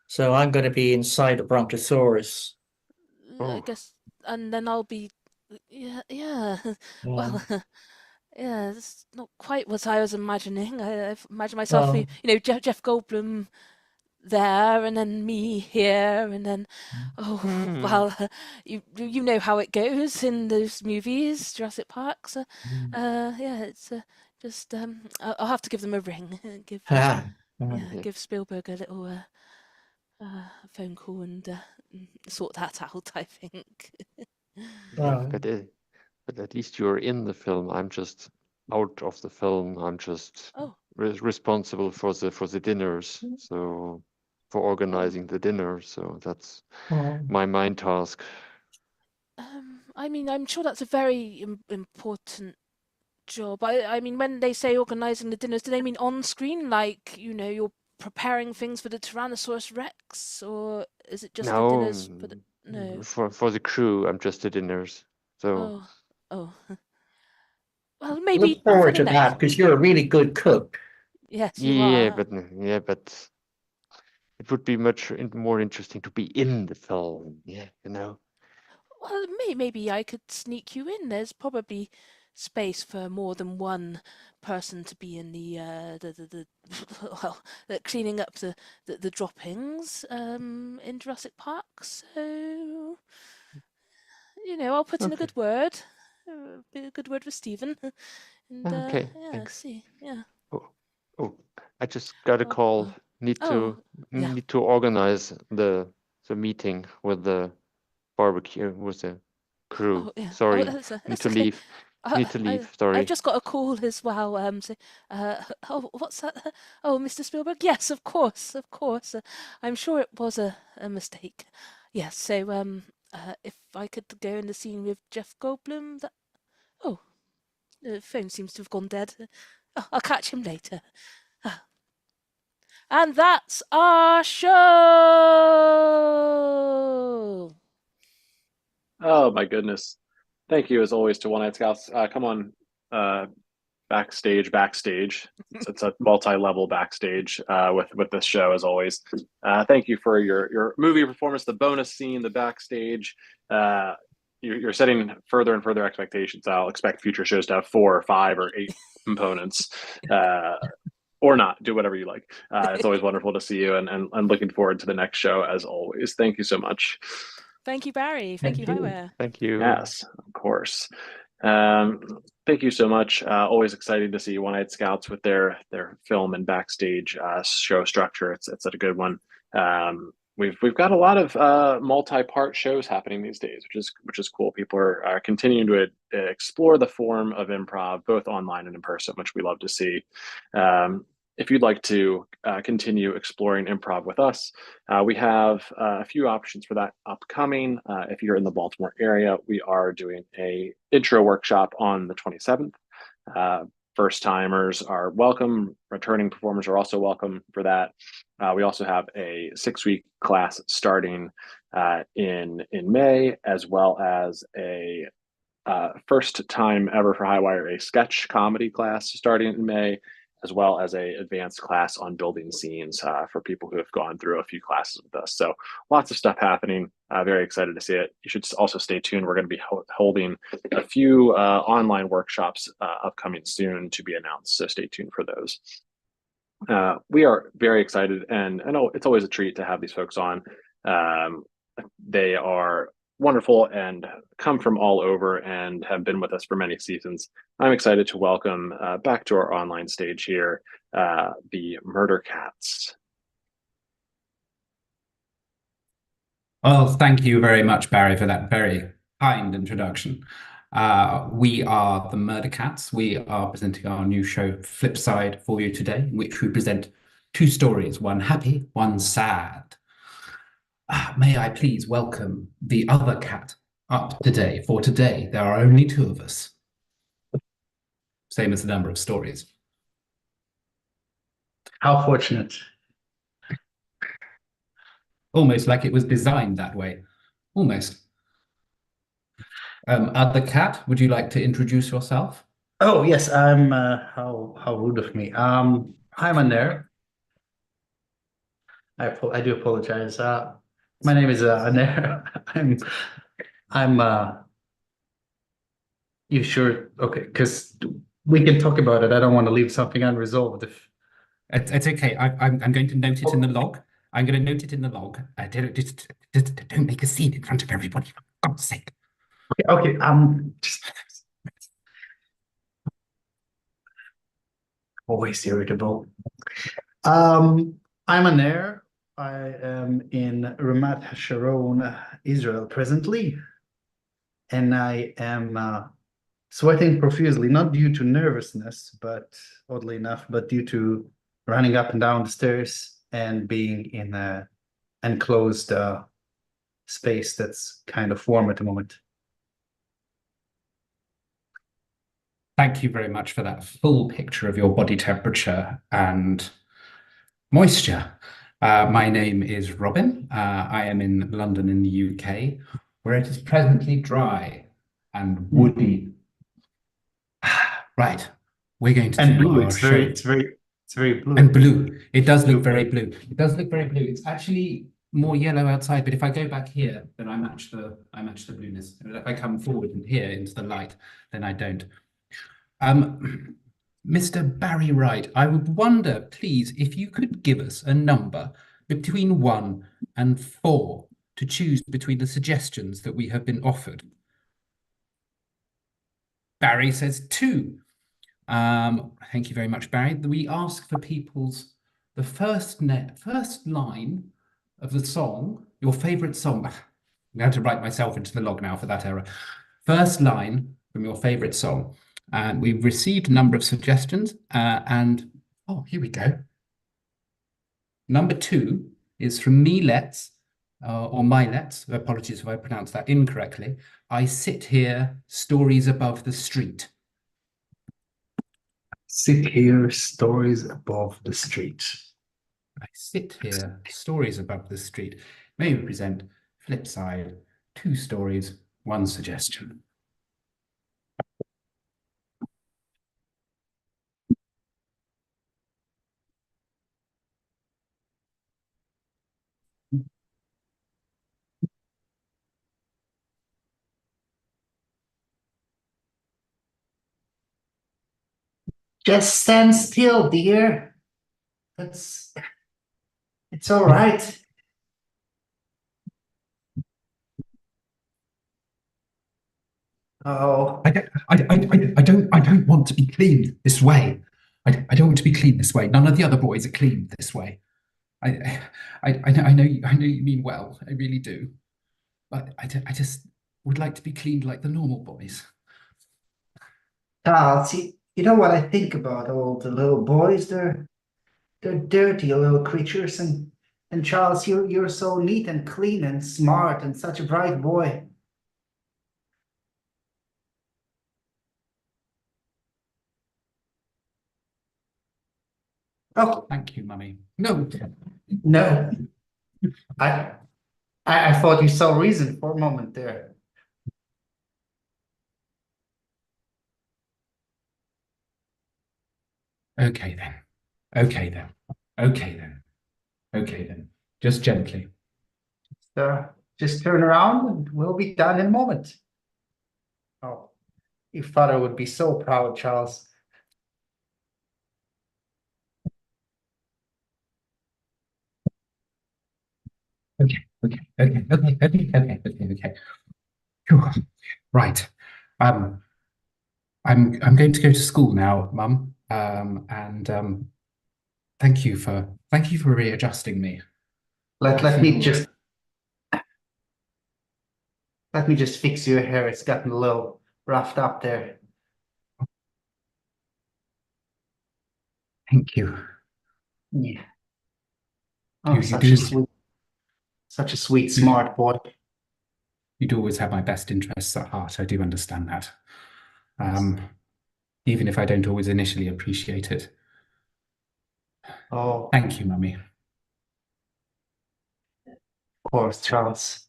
So I'm going to be inside the Brontosaurus. I Oh, guess, and then I'll be, yeah, yeah. Yeah. Well, yeah, it's not quite what I was imagining. I've imagined myself, Well, Jeff Goldblum there, and then me here, and then, oh, hmm. well, you know how it goes in those movies, Jurassic Park. So, yeah, it's just I'll have to give them a ring, ah, yeah, Yeah. give Spielberg a little phone call and sort that out, I think. Yeah, well, but at least you're in the film. I'm just out of the film. I'm just Oh, responsible for the dinners. So for oh. organizing the dinner. So that's well, my main task. I mean, I'm sure that's a very important job. I mean, when they say organizing the dinners, do they mean on screen, like, you're preparing things for the Tyrannosaurus Rex, or is it just the No, dinners for the... No. for the crew, I'm just the dinners. So Oh, oh. Well, I maybe look for forward the to that next because one. you're a really good cook. Yes, you yeah, are. but it would be much more interesting to be in the film. Yeah, you know. Well, maybe I could sneak you in. There's probably space for more than one person to be in the well, cleaning up the droppings in Jurassic Park. So, I'll put in a Okay. good word. be a good word for Stephen. And Okay, yeah, thanks. see, yeah. Oh, I just got a call. Need Oh, yeah. to organize the meeting with the barbecue with the crew. Oh, yeah. Sorry, Oh, that's need to okay. leave. Need to leave. I've Sorry. just got a call as well. So, oh, what's that? Oh, Mr. Spielberg. Yes, of course, of course. I'm sure it was a mistake. Yes. So, if I could go in the scene with Jeff Goldblum, that. Oh, the phone seems to have gone dead. Oh, I'll catch him later. And that's our show. Oh my goodness. Thank you as always to One Night Scouts. Come on backstage. It's a multi-level backstage with this show as always. Thank you for your movie performance, the bonus scene, the backstage. You're setting further and further expectations. I'll expect future shows to have 4 or 5 or 8 components. Or not, do whatever you like. It's always wonderful to see you, and I'm looking forward to the next show as always. Thank you so much. Thank you, Barry. Thank you, Highwire. Thank you. Yes, of course. Thank you so much. Always exciting to see One Eyed Scouts with their film and backstage show structure. It's a good one. We've got a lot of multi-part shows happening these days, which is cool. People are continuing to explore the form of improv, both online and in person, which we love to see. If you'd like to continue exploring improv with us, we have a few options for that upcoming. If you're in the Baltimore area, we are doing a intro workshop on the 27th. First timers are welcome. Returning performers are also welcome for that. We also have a 6-week class starting in May, as well as a first time ever for Highwire, a sketch comedy class starting in May, as well as a advanced class on building scenes for people who have gone through a few classes with us. So lots of stuff happening. Very excited to see it. You should also stay tuned. We're going to be holding a few online workshops upcoming soon to be announced. So stay tuned for those. We are very excited, and I know it's always a treat to have these folks on. They are wonderful and come from all over and have been with us for many seasons. I'm excited to welcome back to our online stage here, the Murder Cats. Well, thank you very much, Barry, for that very kind introduction. We are the Murder Cats. We are presenting our new show, Flipside, for you today, in which we present 2 stories, one happy, one sad. May I please welcome the other cat up today. For today, there are only 2 of us. Same as the number of stories. How fortunate. Almost like it was designed that way. Almost. Other cat, would you like to introduce yourself? Oh yes, I'm how rude of me. I'm Aner. I do apologize. My name is Aner. I'm you sure? Okay, because we can talk about it. I don't want to leave something unresolved. If It's okay. I'm going to note it in the log. I'm going to note it in the log. Don't make a scene in front of everybody, for God's sake. okay, just always irritable. I'm Aner. I am in Ramat Hasharon, Israel presently, and I am sweating profusely, not due to nervousness, but oddly enough, but due to running up and down the stairs and being in a enclosed space that's kind of warm at the moment. Thank you very much for that full picture of your body temperature and moisture. My name is Robin. I am in London in the UK, where it is presently dry and woody. Right, we're going to And do blue, our it's show. very blue. And blue. It does look very blue. It does look very blue. It's actually more yellow outside, but if I go back here, then I match the blueness. And if I come forward and here into the light, then I don't. Mr. Barry Wright, I would wonder, please, if you could give us a number between 1 and 4 to choose between the suggestions that we have been offered. Barry says 2. Thank you very much, Barry. We ask for people's the first line of the song, your favorite song. I'm going to write myself into the log now for that error. First line from your favorite song. And we've received a number of suggestions, and here we go. Number 2 is from Milet's, or Milet's. Apologies if I pronounced that incorrectly. I sit here, stories above the street. Sit here, stories above the street. I sit here, stories above the street. May we present flip side, 2 stories, 1 suggestion. Just stand still, dear. It's all right. Oh, I don't want to be cleaned this way. I don't want to be cleaned this way. None of the other boys are cleaned this way. I know you mean well. I really do. But I just would like to be cleaned like the normal boys. Charles, you know what I think about all the little boys? They're dirty little creatures, and Charles, you're so neat and clean and smart and such a bright boy. Oh, Thank you, Mummy. No. no. I thought you saw reason for a moment there. Okay then. Okay then. Okay then. Okay then. Just gently. Just turn around and we'll be done in a moment. Oh, your father would be so proud, Charles. Okay. Phew. Right. I'm going to go to school now, Mum. And thank you for readjusting me. Let me just fix your hair. It's gotten a little roughed up there. Thank you. Yeah. Oh, You such do. a sweet, smart boy. You'd always have my best interests at heart. I do understand that. Even if I don't always initially appreciate it. Oh, Thank you, Mummy. of course, Charles.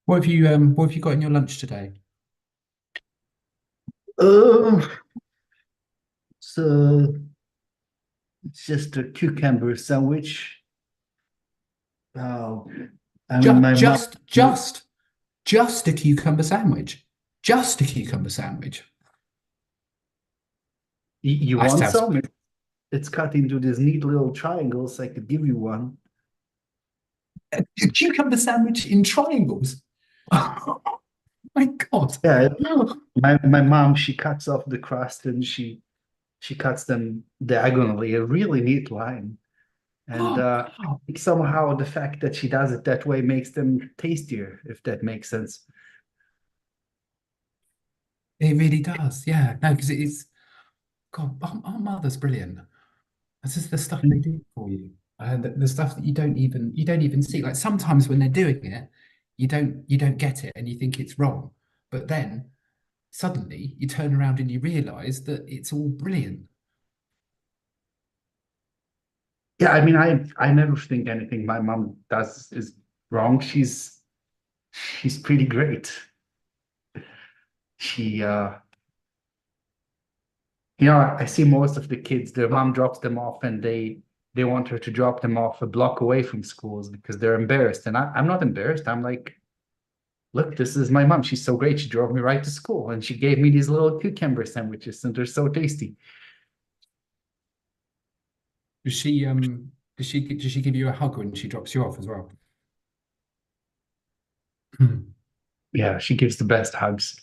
What have you got in your lunch today? So it's just a cucumber sandwich. Oh, I mean, my mom. Just a cucumber sandwich. Just a cucumber sandwich. You I want sounds- some? It's cut into these neat little triangles. I could give you one. A cucumber sandwich in triangles. Oh, my God. Yeah, my mom, she cuts off the crust and she cuts them diagonally, a really neat line. And I think somehow the fact that she does it that way makes them tastier, if that makes sense. It really does. Yeah. No, because it is. God, our mother's brilliant. This is the stuff they do for you. The stuff that you don't even see. Like sometimes when they're doing it, you don't get it and you think it's wrong. But then suddenly you turn around and you realize that it's all brilliant. Yeah, I mean, I never think anything my mom does is wrong. She's pretty great. She I see most of the kids, their mom drops them off and they want her to drop them off a block away from schools because they're embarrassed. And I'm not embarrassed. I'm like, look, this is my mom. She's so great. She drove me right to school and she gave me these little cucumber sandwiches and they're so tasty. Does she give you a hug when she drops you off as well? Yeah, she gives the best hugs.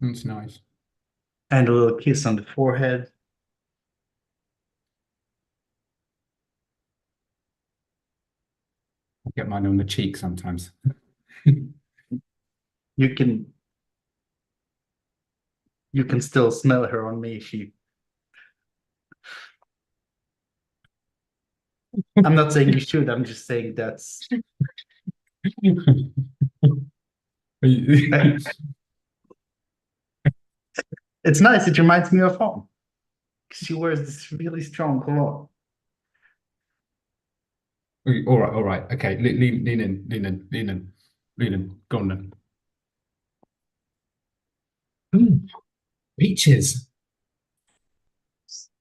That's nice. And a little kiss on the forehead. I get mine on the cheek sometimes. You can still smell her on me. I'm not saying you should, I'm just saying that's it's nice. It reminds me of home. She wears this really strong cologne. All right. Okay, lean in. Go on then. Peaches.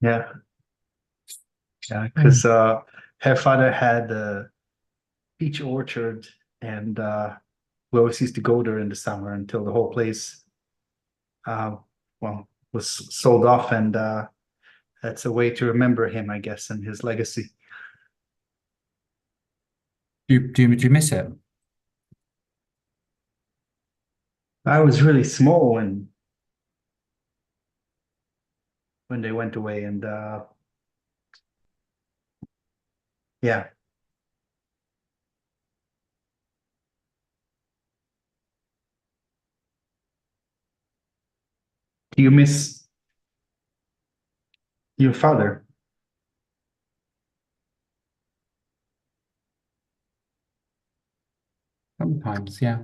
Yeah. Yeah, because her father had a peach orchard, and we always used to go there in the summer until the whole place well was sold off, and that's a way to remember him, I guess, and his legacy. Do you miss it? I was really small when they went away, and yeah. Do you miss your father? Sometimes, yeah.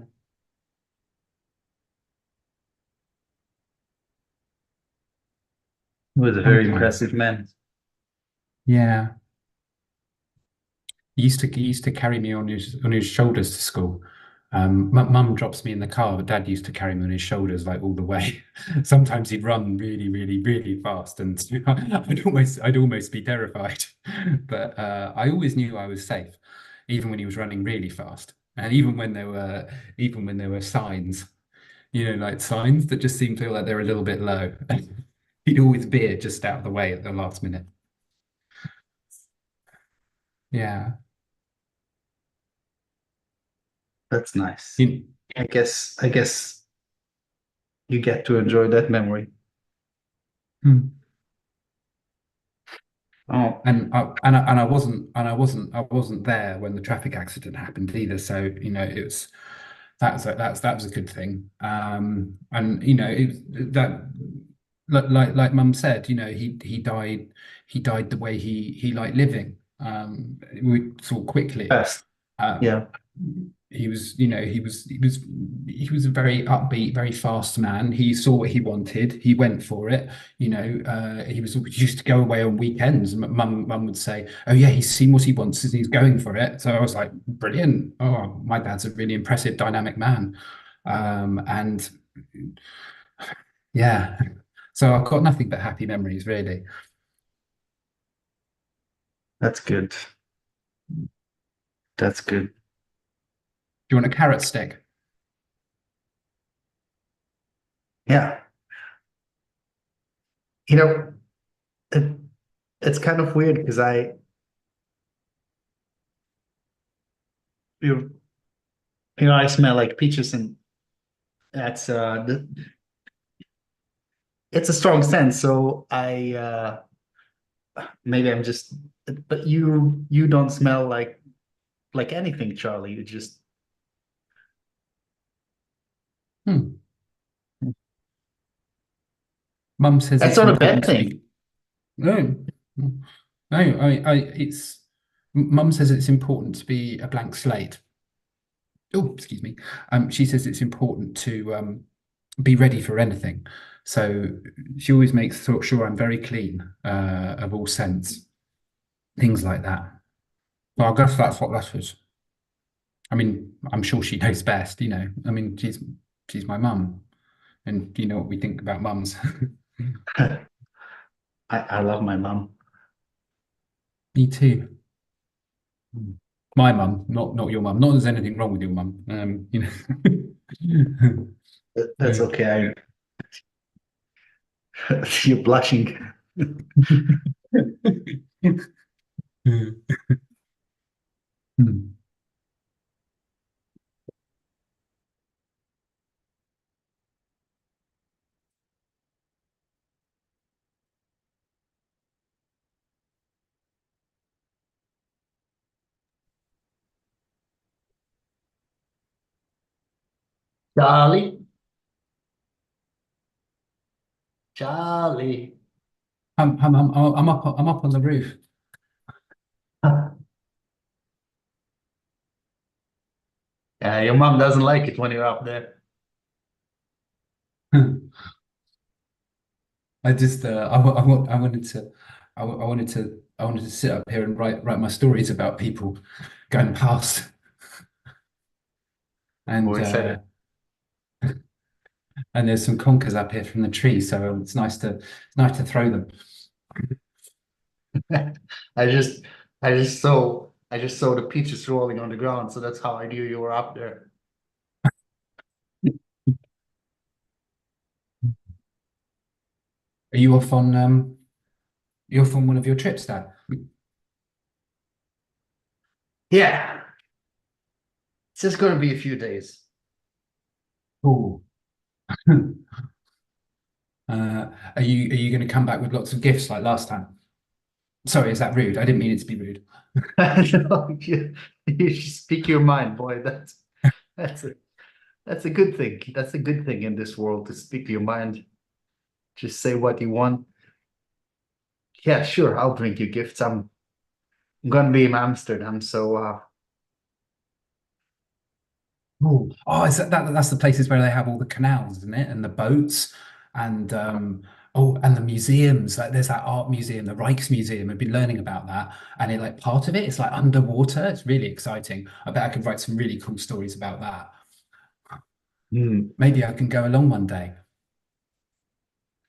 He was a very Sometimes. impressive man. Yeah. He used to carry me on his shoulders to school. Mum drops me in the car, but Dad used to carry me on his shoulders like all the way. Sometimes he'd run really, really, really fast, and I'd almost be terrified. But I always knew I was safe, even when he was running really fast, and even when there were signs, like signs that just seemed to feel like they're a little bit low. He'd always veer just out of the way at the last minute. Yeah. That's nice. You- I guess you get to enjoy that memory. Hmm. Oh, And I wasn't there when the traffic accident happened either. So it was that was a good thing. And that like Mum said, he died the way he liked living. We saw quickly. best. Um, Yeah. he was, he was a very upbeat, very fast man. He saw what he wanted. He went for it. He used to go away on weekends. Mum would say, "Oh yeah, he's seen what he wants and he's going for it." So I was like, "Brilliant! Oh, my dad's a really impressive, dynamic man." And yeah, so I've got nothing but happy memories, really. That's good. That's good. Do you want a carrot stick? Yeah. You know, it, it's kind of weird because you I smell like peaches, and that's it's a strong scent. So maybe I'm just, but you don't smell like anything, Charlie. You just Hmm. Mum says that's it's not a bad important to thing. be. No, no, it's Mum says it's important to be a blank slate. Oh, excuse me. She says it's important to be ready for anything. So she always makes sure I'm very clean of all sense, things like that. Well, I guess that's what that is. I mean, I'm sure she knows best, I mean, she's my mum, and you know what we think about mums. I love my mom. Me too. My mum, not your mum. Not that there's anything wrong with your mum. That's Yeah. okay. You're blushing. Charlie. Charlie. I'm up on the roof. Yeah, your mom doesn't like it when you're up there. I just I wanted to sit up here and write my stories about people going past, and Always said and there's some conkers up here from the tree, so it's nice to throw them. I just saw the peaches rolling on the ground, so that's how I knew you were up there. Are you off on you're off on one of your trips, Dad? Yeah. It's just gonna be a few days. Oh. Are you going to come back with lots of gifts like last time? Sorry, is that rude? I didn't mean it to be rude. No, you just speak your mind, boy. That's a good thing. That's a good thing in this world, to speak your mind. Just say what you want. Yeah, sure, I'll bring you gifts. I'm gonna be in Amsterdam, so Oh, is that's the places where they have all the canals, isn't it? And the boats and and the museums. Like there's that art museum, the Rijksmuseum. I've been learning about that. And it like part of it is like underwater. It's really exciting. I bet I could write some really cool stories about that. Maybe I can go along one day.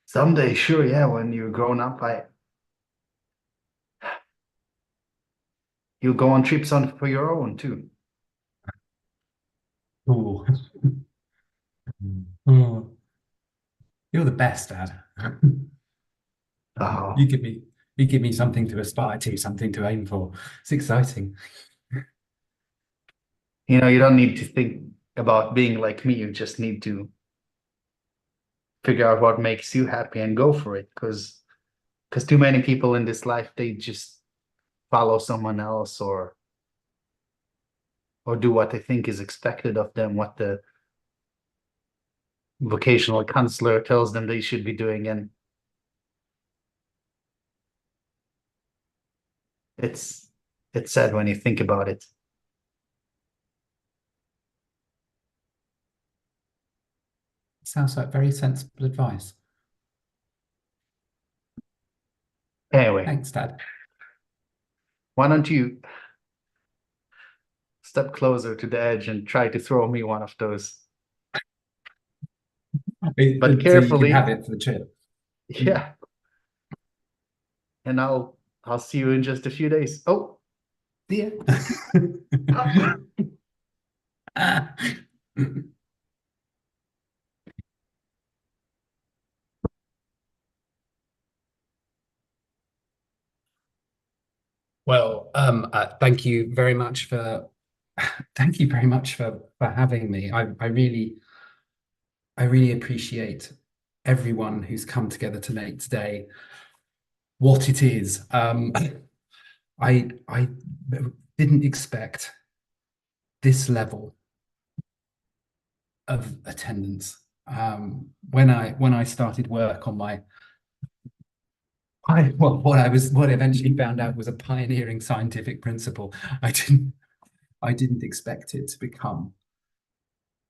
someday, sure, yeah, when you're grown up, you'll go on trips on for your own too. Oh. Oh. You're the best, Dad. Oh, You give me something to aspire to, something to aim for. It's exciting. you don't need to think about being like me. You just need to figure out what makes you happy and go for it. Because too many people in this life, they just follow someone else or do what they think is expected of them, what the vocational counselor tells them they should be doing, and it's sad when you think about it. Sounds like very sensible advice. Anyway, Thanks, Dad. why don't you step closer to the edge and try to throw me one of those? But So you can carefully. have it for the trip. Yeah. And I'll see you in just a few days. Oh, Yeah. Well, thank you very much for having me. I really appreciate everyone who's come together to make today what it is. I didn't expect this level of attendance. When I started work on what eventually found out was a pioneering scientific principle, I didn't expect it to become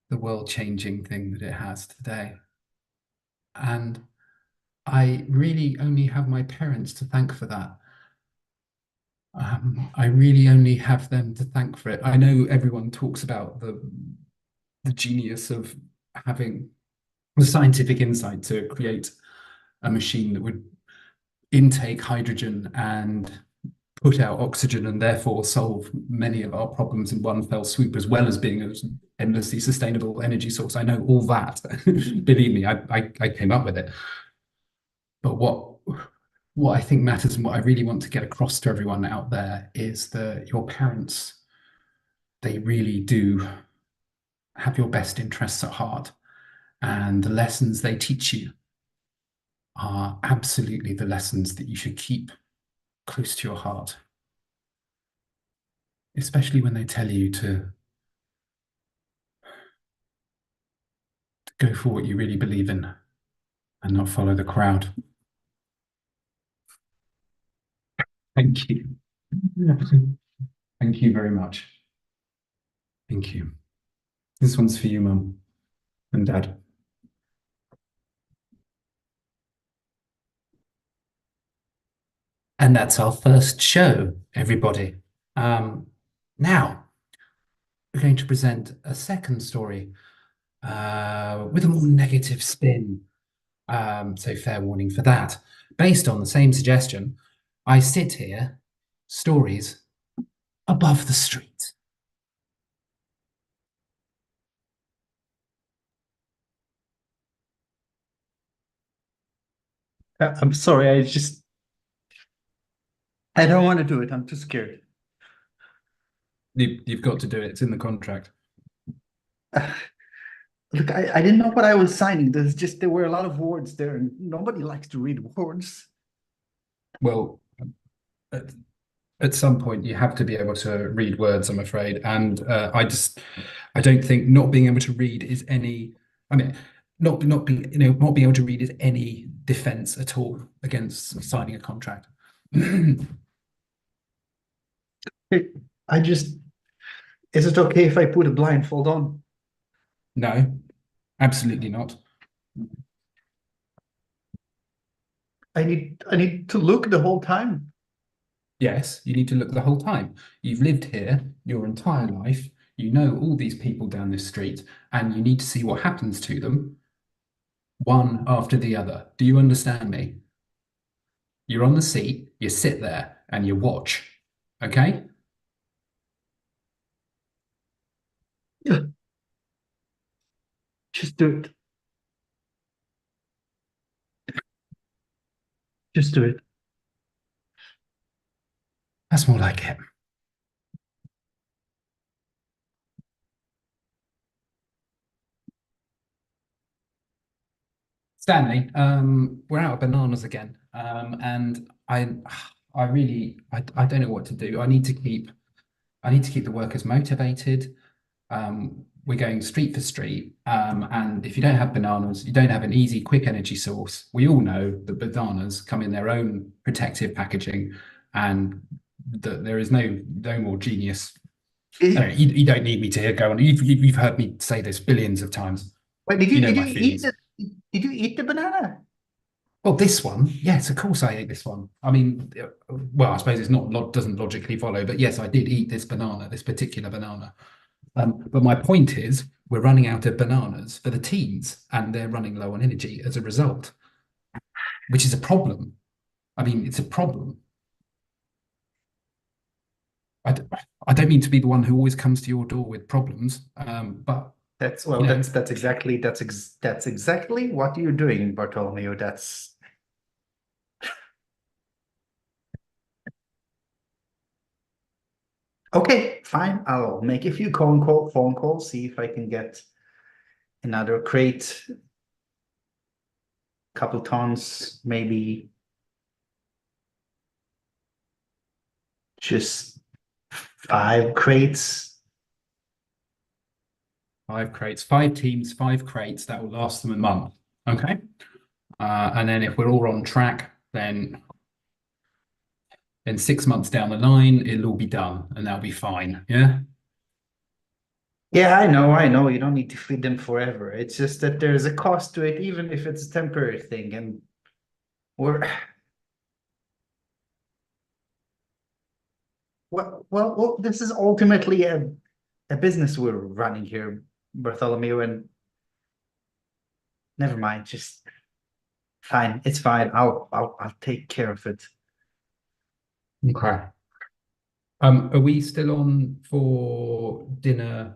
the world-changing thing that it has today. And I really only have my parents to thank for that. I really only have them to thank for it. I know everyone talks about the genius of having the scientific insight to create a machine that would intake hydrogen and put out oxygen and therefore solve many of our problems in one fell swoop, as well as being an endlessly sustainable energy source. I know all that. Believe me, I came up with it. But what what I think matters and what I really want to get across to everyone out there is that your parents, they really do have your best interests at heart, and the lessons they teach you are absolutely the lessons that you should keep close to your heart, especially when they tell you to go for what you really believe in and not follow the crowd. Thank you. Thank you very much. Thank you. This one's for you, Mum and Dad. And that's our first show, everybody. Now, we're going to present a second story with a more negative spin. So fair warning for that. Based on the same suggestion, I sit here, stories above the street. I'm sorry, I don't want to do it. I'm too scared. You've got to do it. It's in the contract. Look, I didn't know what I was signing. There were a lot of words there, and nobody likes to read words. Well, at some point you have to be able to read words, I'm afraid. And I don't think not being able to read is any, I mean, not being able to read is any defense at all against signing a contract. Is it okay if I put a blindfold on? No, absolutely not. I need to look the whole time. Yes, you need to look the whole time. You've lived here your entire life. You know all these people down this street, and you need to see what happens to them one after the other. Do you understand me? You're on the seat, you sit there, and you watch. Okay? Yeah. Just do it. Just do it. That's more like it. Stanley, we're out of bananas again. And I don't know what to do. I need to keep the workers motivated. We're going street for street. And if you don't have bananas, you don't have an easy, quick energy source. We all know that bananas come in their own protective packaging, and that there is no more genius. No, you don't need me to go on. You've heard me say this billions of times. Wait, did You you know did my you eat feelings. did you eat the banana? Well, this one, yes, of course I ate this one. I mean, well, I suppose it's not doesn't logically follow, but yes, I did eat this banana, this particular banana. But my point is, we're running out of bananas for the teens, and they're running low on energy as a result, which is a problem. I mean, it's a problem. I don't mean to be the one who always comes to your door with problems, but That's you know, that's exactly what you're doing, Bartholomew. That's okay, fine. I'll make a few phone calls, see if I can get another crate, couple tons, maybe just 5 crates. 5 crates, 5 teams, 5 crates. That will last them a month. Okay, and then if we're all on track, then 6 months down the line, it'll all be done, and that'll be fine. Yeah. Yeah, I know. You don't need to feed them forever. It's just that there's a cost to it, even if it's a temporary thing. And we're well, this is ultimately a business we're running here, Bartholomew, and never mind, just fine. It's fine. I'll take care of it. Okay. Are we still on for dinner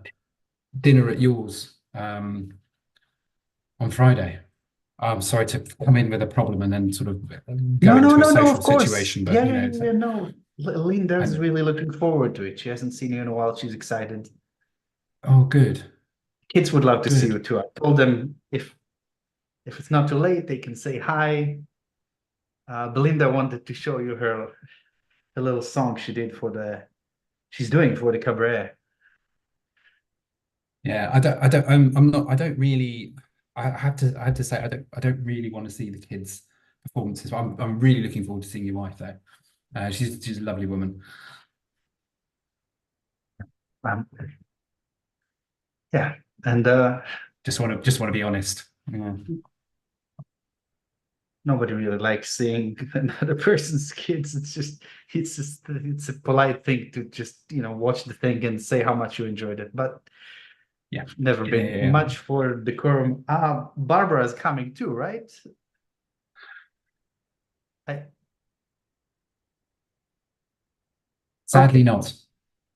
at yours on Friday? I'm sorry to come in with a problem and then sort of go No, into a no, social of course. situation, but Yeah, you yeah, know, yeah, no. Linda's and really looking forward to it. She hasn't seen you in a while. She's excited. oh, good, Kids would love to see you good. too. I told them if it's not too late, they can say hi. Belinda wanted to show you her little song she's doing for the cabaret. Yeah, I don't really. I have to say, I don't really want to see the kids' performances. But I'm really looking forward to seeing your wife though. She's a lovely woman. Um, yeah, and Just want to be honest. Yeah. nobody really likes seeing another person's kids. It's a polite thing to just watch the thing and say how much you enjoyed it. But Yeah. never been much for decorum. Barbara is coming too, right? Sadly Okay. not.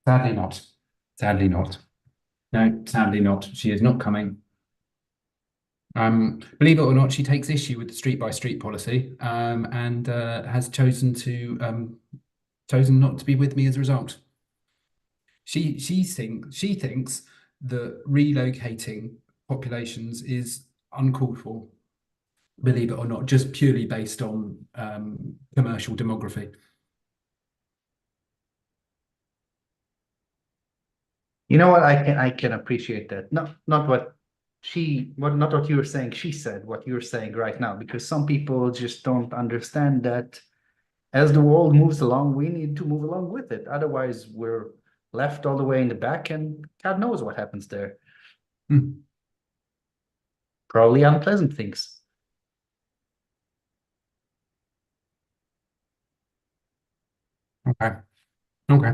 Sadly not. Sadly not. No, sadly not. She is not coming. Believe it or not, she takes issue with the street by street policy, and has chosen not to be with me as a result. She thinks that relocating populations is uncalled for, believe it or not, just purely based on commercial demography. You know what? I can appreciate that. Not what you were saying. She said what you're saying right now, because some people just don't understand that as the world moves along, we need to move along with it. Otherwise, we're left all the way in the back, and God knows what happens there. Probably unpleasant things. Okay. Okay.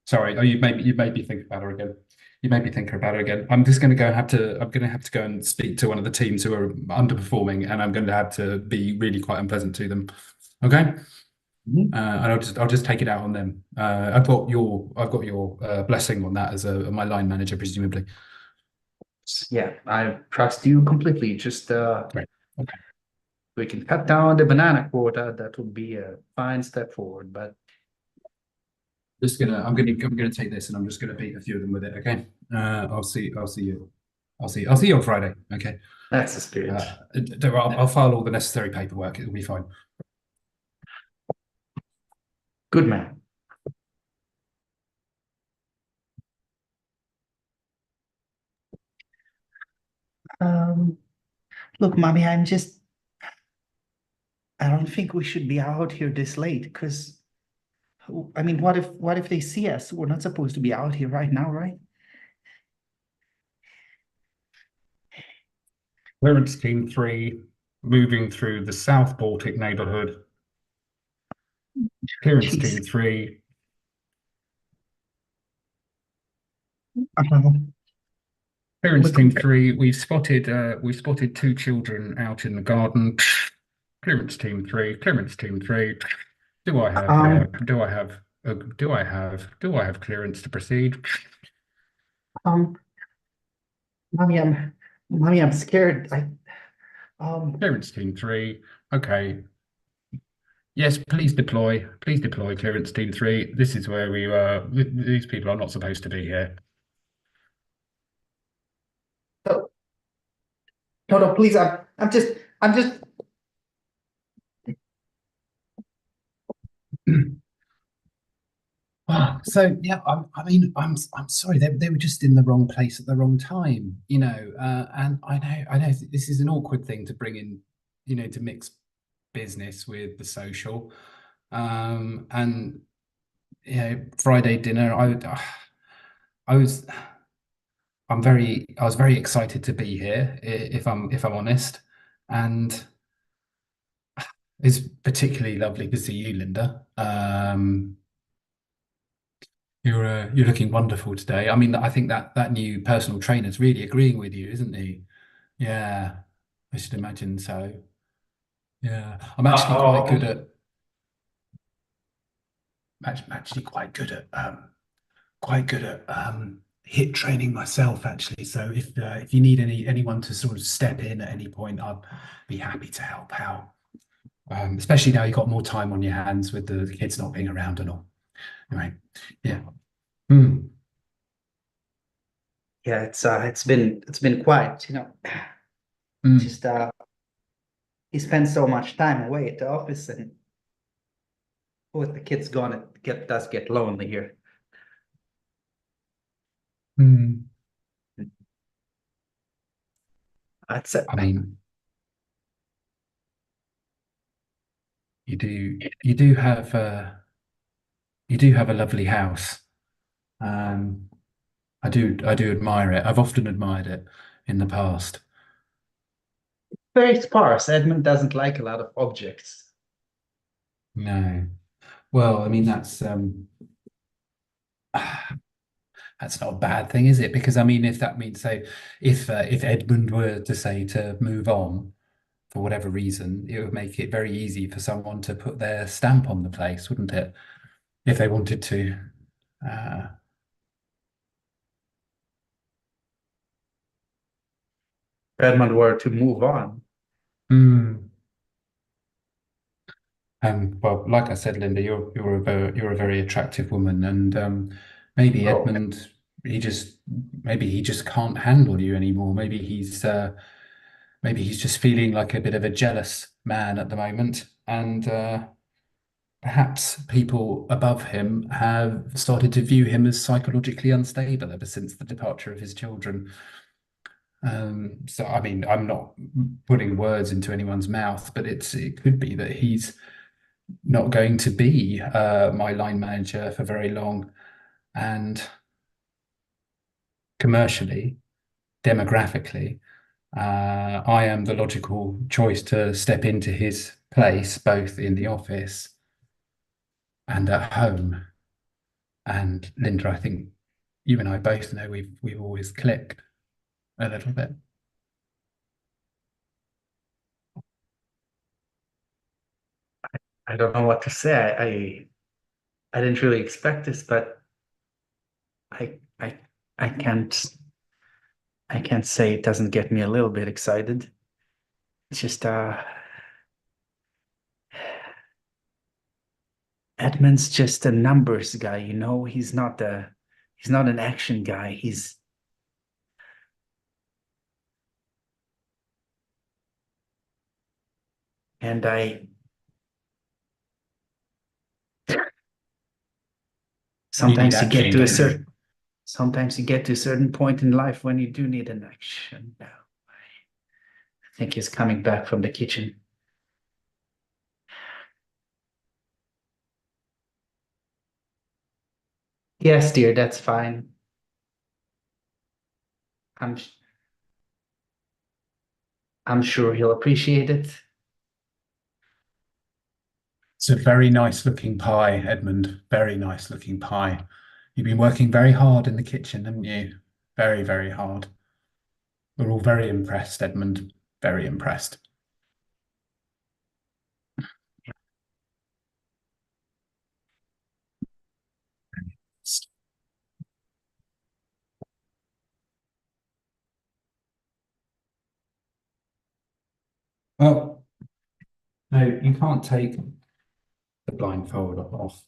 Sorry. Oh, you made me think about her again. You made me think about her again. I'm going to have to go and speak to one of the teams who are underperforming, and I'm going to have to be really quite unpleasant to them. Okay. And I'll just take it out on them. I've got your blessing on that as my line manager, presumably. Yeah, I trust you completely. Just Great. Okay. we can cut down the banana quota. That would be a fine step forward. But I'm gonna take this and I'm just gonna beat a few of them with it. Okay. I'll see you on Friday. Okay. that's the spirit. I'll file all the necessary paperwork. It'll be fine. Good man. Look, mommy, I don't think we should be out here this late, because I mean, what if they see us? We're not supposed to be out here right now, right? Clearance Team 3 moving through the South Baltic neighborhood. Clearance Jeez. Team 3. Clearance Team 3. We've spotted two children out in the garden. Clearance Team 3. Clearance Team 3. Do I have clearance to proceed? Mommy, I'm scared. Clearance Team 3. Okay. Yes, please deploy. Please deploy, Clearance Team 3. This is where we are. These people are not supposed to be here. No, please. I'm just. So yeah, I mean, I'm sorry. They were just in the wrong place at the wrong time, you know. And I know this is an awkward thing to bring in, you know, to mix business with the social. And you know, Friday dinner, I was very excited to be here, if I'm honest, and it's particularly lovely to see you, Linda. You're looking wonderful today. I mean, I think that new personal trainer's really agreeing with you, isn't he? Yeah, I should imagine so. Yeah, I'm actually quite good at actually quite good at hit training myself, actually. So if you need anyone to sort of step in at any point, I'd be happy to help out. Especially now you've got more time on your hands with the kids not being around and all. Anyway, yeah. Yeah, it's been quiet, you know. Just he spends so much time away at the office, and with the kids gone, does get lonely here. That's it. I mean, you do have a lovely house. I do admire it. I've often admired it in the past. Very sparse. Edmund doesn't like a lot of objects. No. Well, I mean that's not a bad thing, is it? Because I mean, if that means, say, if Edmund were to say to move on for whatever reason, it would make it very easy for someone to put their stamp on the place, wouldn't it? If they wanted to. Edmund were to move on. Well, like I said, Linda, you're a very attractive woman, and maybe Oh. Edmund, he just can't handle you anymore. Maybe he's just feeling like a bit of a jealous man at the moment, and perhaps people above him have started to view him as psychologically unstable ever since the departure of his children. So I mean, I'm not putting words into anyone's mouth, but it could be that he's not going to be my line manager for very long, and commercially, demographically, I am the logical choice to step into his place, both in the office and at home. And Linda, I think you and I both know we've always clicked a little bit. I don't know what to say. I didn't really expect this, but I can't say it doesn't get me a little bit excited. It's just Edmund's just a numbers guy, you know. He's not an action guy. And sometimes you get to a certain point in life when you do need an action. I think he's coming back from the kitchen. Yes, dear, that's fine. I'm sure he'll appreciate it. It's a very nice looking pie, Edmund. Very nice looking pie. You've been working very hard in the kitchen, haven't you? Very, very hard. We're all very impressed, Edmund. Very impressed. Well, no, you can't take the blindfold off.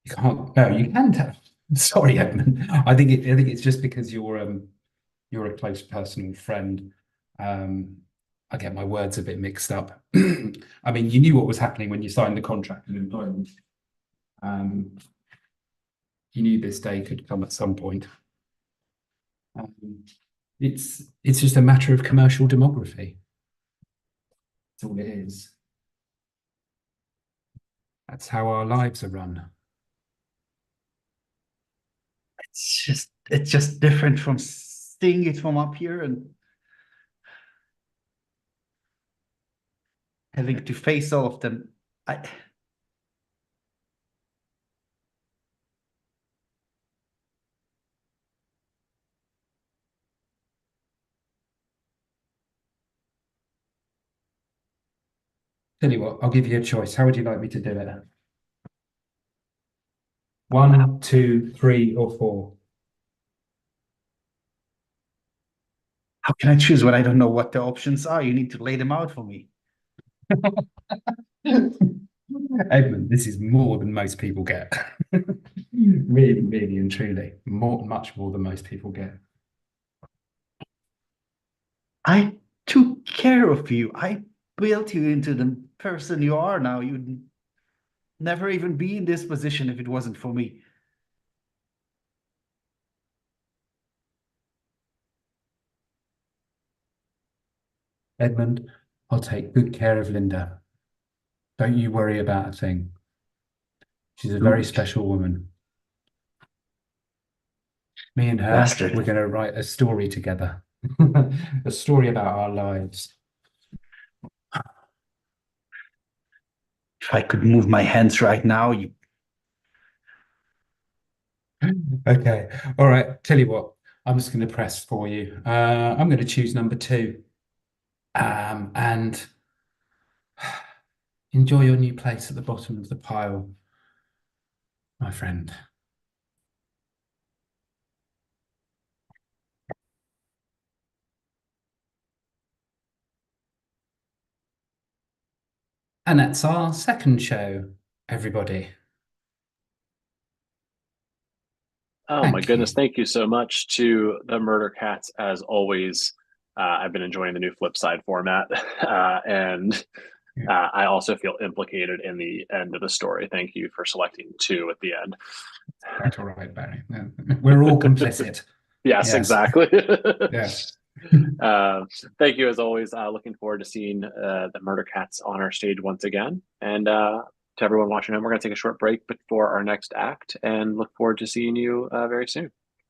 You can't. No, you can tell. Sorry, Edmund. I think it's just because you're a close personal friend. I get my words a bit mixed up. I mean, you knew what was happening when you signed the contract of employment. You knew this day could come at some point. It's just a matter of commercial demography. That's all it is. That's how our lives are run. It's just different from seeing it from up here and having to face all of them. Tell you what, I'll give you a choice. How would you like me to do it? 1, 2, 3, or 4? How can I choose when I don't know what the options are? You need to lay them out for me. Edmund, this is more than most people get. Really, really and truly, much more than most people get. I took care of you. I built you into the person you are now. You'd never even be in this position if it wasn't for me. Edmund, I'll take good care of Linda. Don't you worry about a thing. She's a very Good. special woman. Me and her, Bastard. we're going to write a story together. A story about our lives. If I could move my hands right now, you. Okay. All right. Tell you what, I'm just going to press for you. I'm going to choose number 2. And enjoy your new place at the bottom of the pile, my friend. And that's our second show, everybody. Oh my Thank goodness, you. thank you so much to the Murder Cats as always. I've been enjoying the new flip side format, and I also feel implicated in the end of the story. Thank you for selecting 2 at the end. Quite all right, Barry. We're all complicit. Yes, Yes. exactly. Yes. Thank you as always. Looking forward to seeing the Murder Cats on our stage once again. And to everyone watching home, we're going to take a short break before our next act and look forward to seeing you very soon.